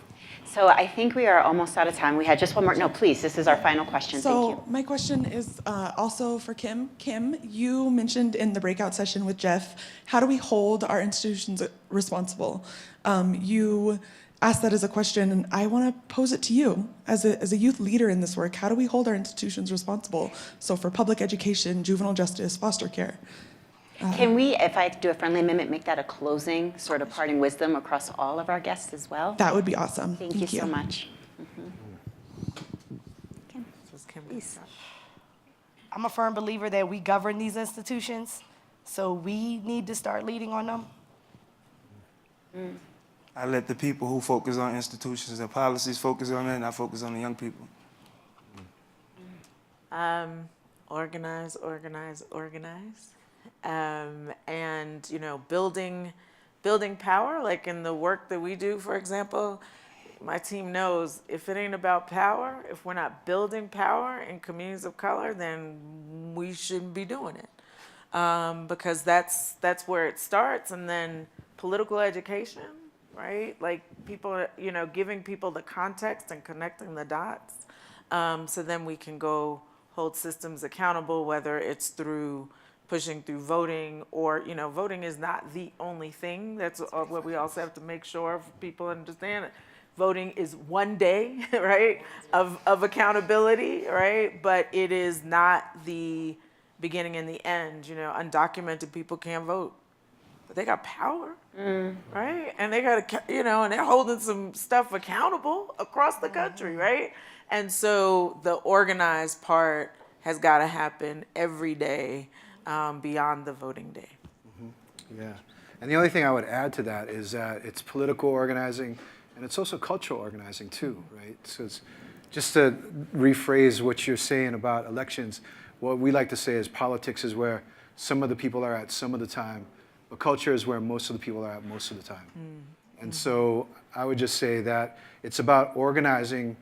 Speaker 5: So I think we are almost out of time. We had just one more. No, please, this is our final question. Thank you.
Speaker 9: So my question is also for Kim. Kim, you mentioned in the breakout session with Jeff, how do we hold our institutions responsible? You asked that as a question, and I want to pose it to you. As a youth leader in this work, how do we hold our institutions responsible? So for public education, juvenile justice, foster care.
Speaker 5: Can we, if I do a friendly amendment, make that a closing sort of parting wisdom across all of our guests as well?
Speaker 9: That would be awesome.
Speaker 5: Thank you so much. Kim, please.
Speaker 7: I'm a firm believer that we govern these institutions, so we need to start leading on them.
Speaker 6: I let the people who focus on institutions and policies focus on it, and I focus on the young people.
Speaker 4: Organize, organize, organize. And, you know, building power, like in the work that we do, for example, my team knows if it ain't about power, if we're not building power in communities of color, then we shouldn't be doing it. Because that's where it starts. And then political education, right? Like people, you know, giving people the context and connecting the dots. So then we can go hold systems accountable, whether it's through pushing through voting, or, you know, voting is not the only thing. That's what we also have to make sure people understand. Voting is one day, right, of accountability, right? But it is not the beginning and the end. You know, undocumented people can't vote, but they got power, right? And they got, you know, and they're holding some stuff accountable across the country, right? And so the organized part has got to happen every day. Beyond the voting day.
Speaker 3: Yeah. And the only thing I would add to that is that it's political organizing and it's also cultural organizing too, right? So it's just to rephrase what you're saying about elections, what we like to say is politics is where some of the people are at some of the time, but culture is where most of the people are at most of the time. And so I would just say that it's about organizing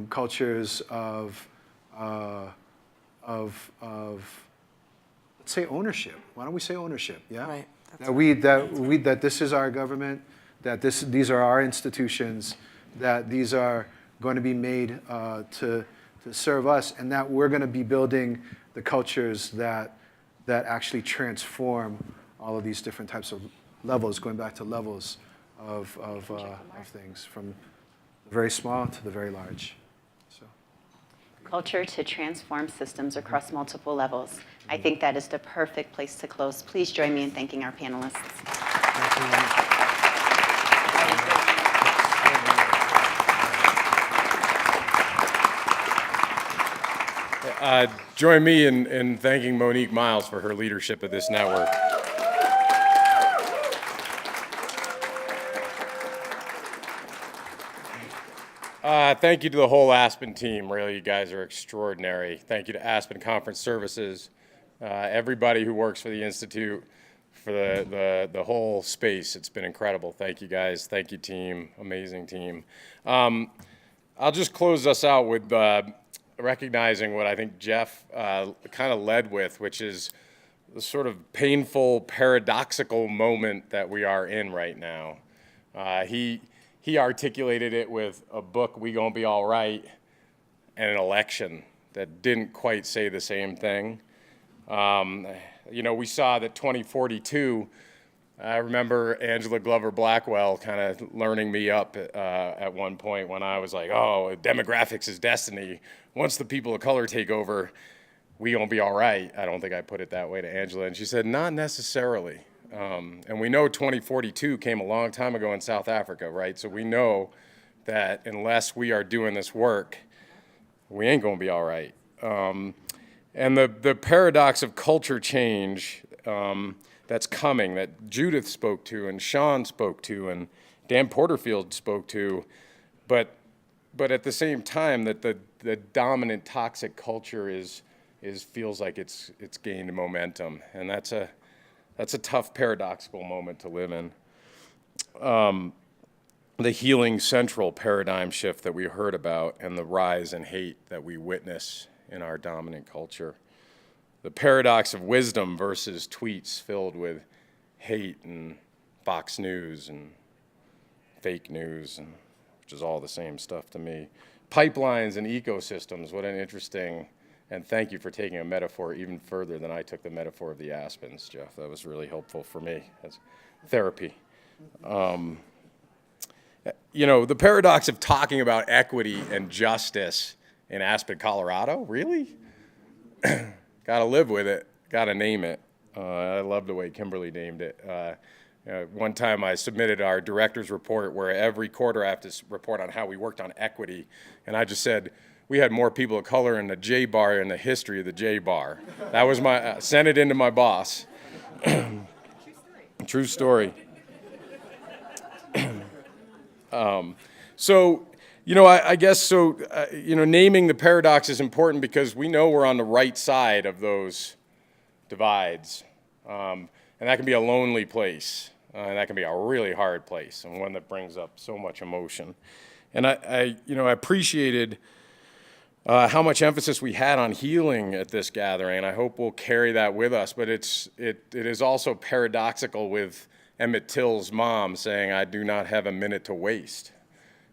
Speaker 3: cultures of let's say ownership. Why don't we say ownership? Yeah.
Speaker 4: Right.
Speaker 3: That this is our government, that these are our institutions, that these are going to be made to serve us, and that we're going to be building the cultures that actually transform all of these different types of levels, going back to levels of things, from the very small to the very large.
Speaker 5: Culture to transform systems across multiple levels. I think that is the perfect place to close. Please join me in thanking our panelists.
Speaker 10: Join me in thanking Monique Miles for her leadership of this network. Thank you to the whole Aspen team. Really, you guys are extraordinary. Thank you to Aspen Conference Services, everybody who works for the Institute, for the whole space. It's been incredible. Thank you, guys. Thank you, team. Amazing team. I'll just close us out with recognizing what I think Jeff kind of led with, which is the sort of painful, paradoxical moment that we are in right now. He articulated it with a book, We Gonna Be All Right, and an election that didn't quite say the same thing. You know, we saw that 2042, I remember Angela Glover Blackwell kind of learning me up at one point when I was like, oh, demographics is destiny. Once the people of color take over, we gonna be all right. I don't think I put it that way to Angela. And she said, not necessarily. And we know 2042 came a long time ago in South Africa, right? So we know that unless we are doing this work, we ain't gonna be all right. And the paradox of culture change that's coming, that Judith spoke to, and Sean spoke to, and Dan Porterfield spoke to, but at the same time, that the dominant toxic culture feels like it's gained momentum, and that's a tough paradoxical moment to live in. The healing central paradigm shift that we heard about, and the rise in hate that we witness in our dominant culture. The paradox of wisdom versus tweets filled with hate and Fox News and fake news, which is all the same stuff to me. Pipelines and ecosystems, what an interesting, and thank you for taking a metaphor even further than I took the metaphor of the Aspens, Jeff. That was really helpful for me as therapy. You know, the paradox of talking about equity and justice in Aspen, Colorado, really? Got to live with it, got to name it. I love the way Kimberly named it. One time I submitted our director's report where every quarter I have to report on how we worked on equity, and I just said, we had more people of color in the J bar in the history of the J bar. That was my, sent it into my boss. True story. So, you know, I guess so, you know, naming the paradox is important because we know we're on the right side of those divides. And that can be a lonely place. And that can be a really hard place, and one that brings up so much emotion. And I appreciated how much emphasis we had on healing at this gathering, and I hope we'll carry that with us. But it is also paradoxical with Emmett Till's mom saying, I do not have a minute to waste.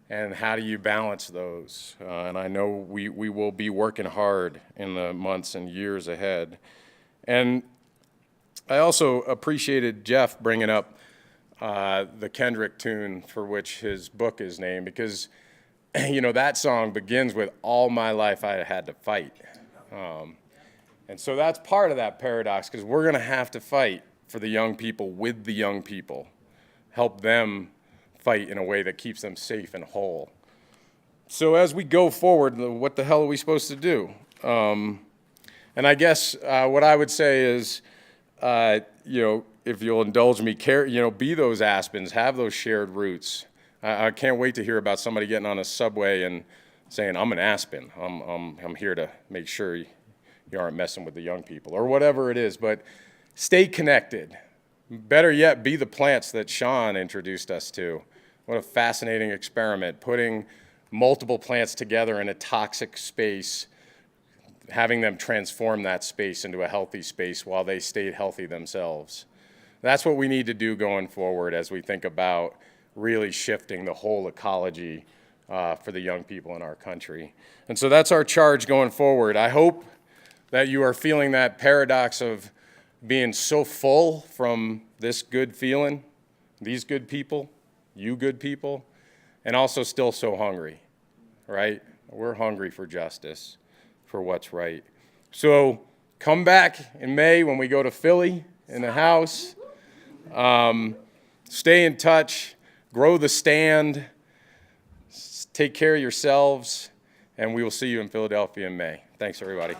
Speaker 10: And how do you balance those? And I know we will be working hard in the months and years ahead. And I also appreciated Jeff bringing up the Kendrick tune for which his book is named, because you know, that song begins with all my life I had to fight. And so that's part of that paradox, because we're going to have to fight for the young people with the young people, help them fight in a way that keeps them safe and whole. So as we go forward, what the hell are we supposed to do? And I guess what I would say is, you know, if you'll indulge me, be those Aspens, have those shared roots. I can't wait to hear about somebody getting on a subway and saying, I'm an Aspen. I'm here to make sure you aren't messing with the young people, or whatever it is. But stay connected. Better yet, be the plants that Sean introduced us to. What a fascinating experiment, putting multiple plants together in a toxic space, having them transform that space into a healthy space while they stayed healthy themselves. That's what we need to do going forward as we think about really shifting the whole ecology for the young people in our country. And so that's our charge going forward. I hope that you are feeling that paradox of being so full from this good feeling, these good people, you good people, and also still so hungry, right? We're hungry for justice, for what's right. So come back in May when we go to Philly in the house. Stay in touch, grow the stand, take care of yourselves, and we will see you in Philadelphia in May. Thanks, everybody.